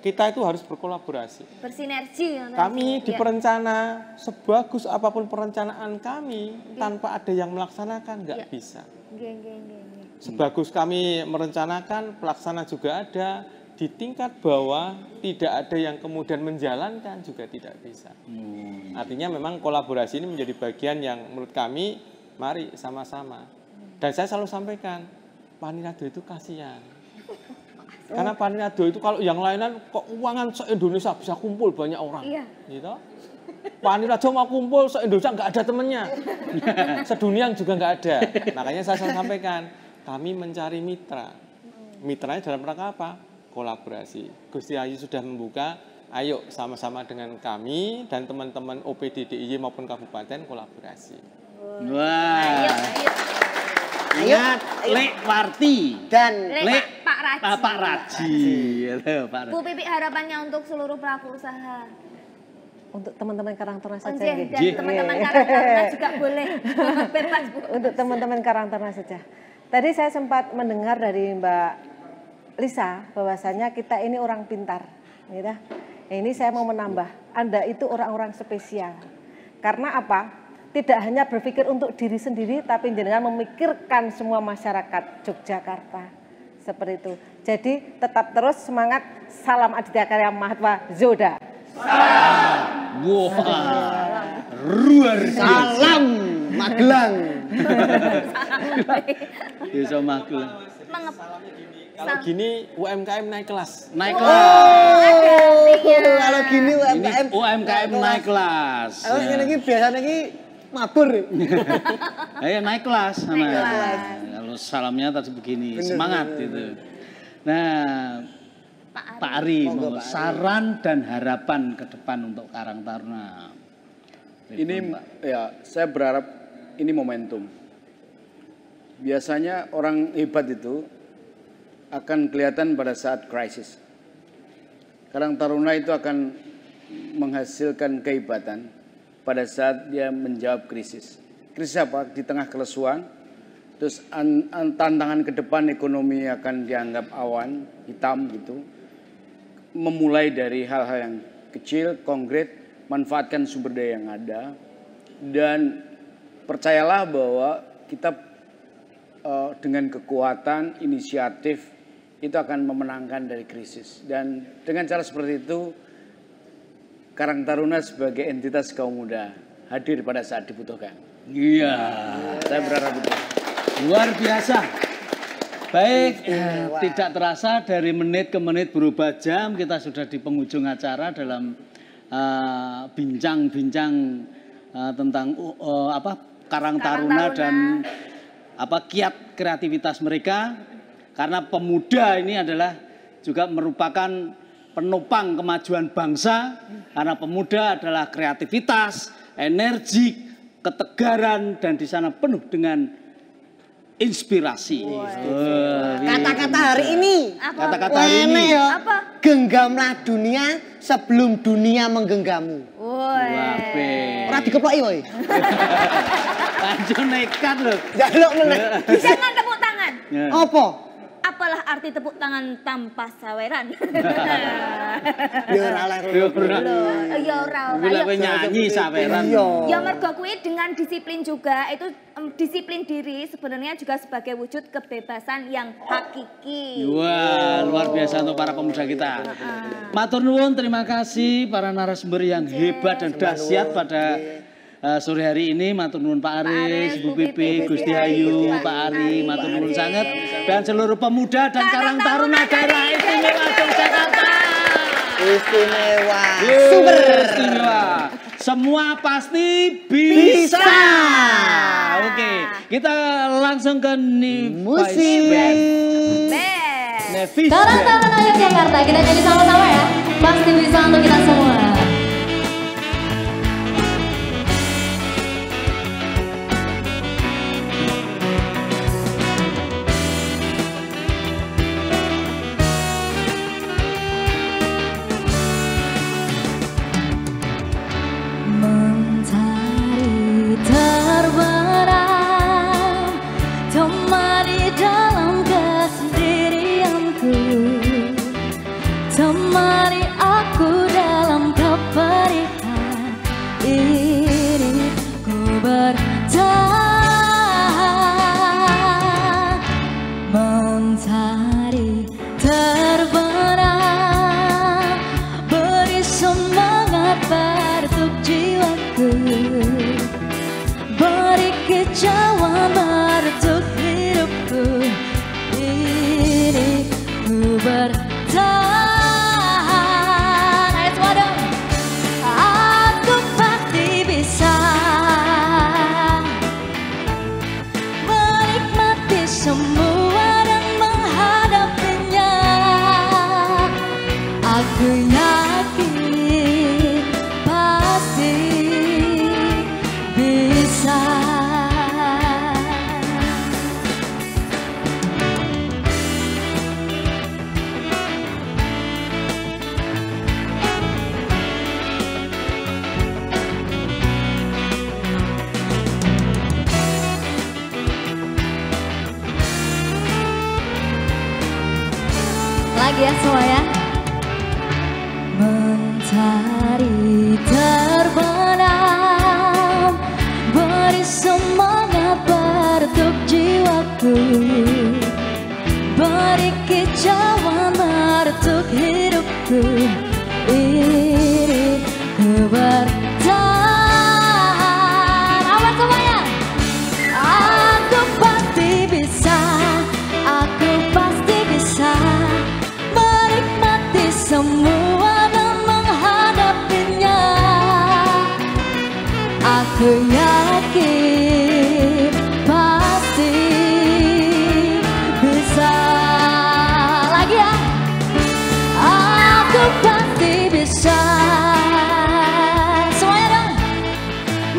Kita itu harus berkolaborasi. Bersinergi. Kami di perencana, sebagus apapun perencanaan kami, tanpa ada yang melaksanakan nggak bisa. Sebagus kami merencanakan, pelaksana juga ada. Di tingkat bawah tidak ada yang kemudian menjalankan juga tidak bisa. Artinya memang kolaborasi ini menjadi bagian yang menurut kami mari sama-sama. Dan saya selalu sampaikan, Paniradio itu kasihan. Karena Paniradio itu kalau yang lainan keuangan se-Indonesia bisa kumpul banyak orang. Gitu. Paniradio mau kumpul se-Indonesia nggak ada temennya. Sedunia juga nggak ada. Makanya saya selalu sampaikan, kami mencari mitra. Mitranya dalam rangka apa? Kolaborasi. Gusti Ayu sudah membuka, ayo sama-sama dengan kami dan teman-teman OPD DIY maupun kabupaten kolaborasi. Wah. Ingat Lekwarti dan Pak Raji. Pak Raji. Bu Pipi harapannya untuk seluruh pelaku usaha. Untuk teman-teman Karang Taruna saja. Dan teman-teman Karang Taruna juga boleh bebas, Bu. Untuk teman-teman Karang Taruna saja. Tadi saya sempat mendengar dari Mbak Lisa bahwasanya kita ini orang pintar. Gitu. Ini saya mau menambah, Anda itu orang-orang spesial. Karena apa? Tidak hanya berpikir untuk diri sendiri, tapi jenengan memikirkan semua masyarakat Yogyakarta. Seperti itu. Jadi tetap terus semangat. Salam Aditya Karya Mahatma Zoda. Wah, luar biasa. Salam Magelang. Bisa Magelang. Kalau gini UMKM naik kelas. Naik kelas. Kalau gini UMKM. Ini UMKM naik kelas. Kalau ini biasanya ini mabur. Ya naik kelas. Kalau salamnya tadi begini, semangat gitu. Nah, Pak Ari, saran dan harapan ke depan untuk Karang Taruna. Ini ya, saya berharap ini momentum. Biasanya orang hebat itu akan kelihatan pada saat krisis. Karang Taruna itu akan menghasilkan kehebatan pada saat dia menjawab krisis. Krisis apa? Di tengah kelesuan, terus tantangan ke depan ekonomi akan dianggap awan hitam gitu. Memulai dari hal-hal yang kecil, konkret, manfaatkan sumber daya yang ada, dan percayalah bahwa kita dengan kekuatan, inisiatif, itu akan memenangkan dari krisis. Dan dengan cara seperti itu, Karang Taruna sebagai entitas kaum muda hadir pada saat dibutuhkan. Iya. Saya berharap itu. Luar biasa. Baik, tidak terasa dari menit ke menit berubah jam, kita sudah di penghujung acara dalam bincang-bincang tentang Karang Taruna dan kiat kreativitas mereka. Karena pemuda ini adalah juga merupakan penopang kemajuan bangsa. Karena pemuda adalah kreativitas, energi, ketegaran, dan di sana penuh dengan inspirasi. Kata-kata hari ini. Kata-kata hari ini. Apa? Genggamlah dunia sebelum dunia menggenggammu. Ora dikeploki woy. Lanjut nekat lho. Jaluk meneh. Jangan tepuk tangan. Apa? Apalah arti tepuk tangan tanpa saweran? Ya ora lah. Ya ora. Bila nyanyi saweran. Ya mergo kuwi dengan disiplin juga, itu disiplin diri sebenarnya juga sebagai wujud kebebasan yang hakiki. Wah, luar biasa untuk para pemuda kita. Matur nuwun, terima kasih para narasumber yang hebat dan dahsyat pada sore hari ini. Matur nuwun Pak Aris, Bu Pipi, Gusti Ayu, Pak Ari, matur nuwun sangat, dan seluruh pemuda dan Karang Taruna daerah istimewa Yogyakarta. Istimewa. Super istimewa. Semua pasti bisa. Oke, kita langsung ke musik. Karang Taruna Yogyakarta, kita nyanyi sama-sama ya. Pasti bisa untuk kita semua. Temani aku dalam keperihan ini, ku bertahan. Mentari terbenam, beri semangat untuk jiwaku, beri kejauhan untuk hidupku ini, ku bertahan. Aku yakin pasti bisa. lagi ya semuanya. Mentari terbenam, beri semangat bertuk jiwaku, beri kicauan bertuk hidupku. Ini ku bertahan. Apa semuanya? Aku pasti bisa, aku pasti bisa menikmati semua dan menghadapinya. Aku yakin pasti bisa. Lagi ya. Aku pasti bisa. Semuanya dong.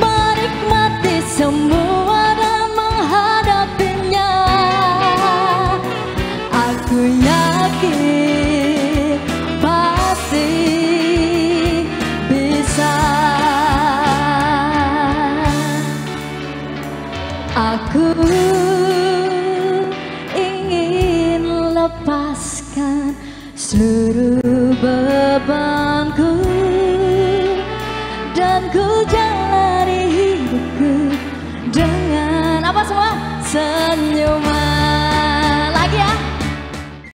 Menikmati semua dan menghadapinya. Aku yakin pasti bisa. Aku ingin lepaskan seluruh bebanku dan ku jalani hidupku dengan apa semua? Senyum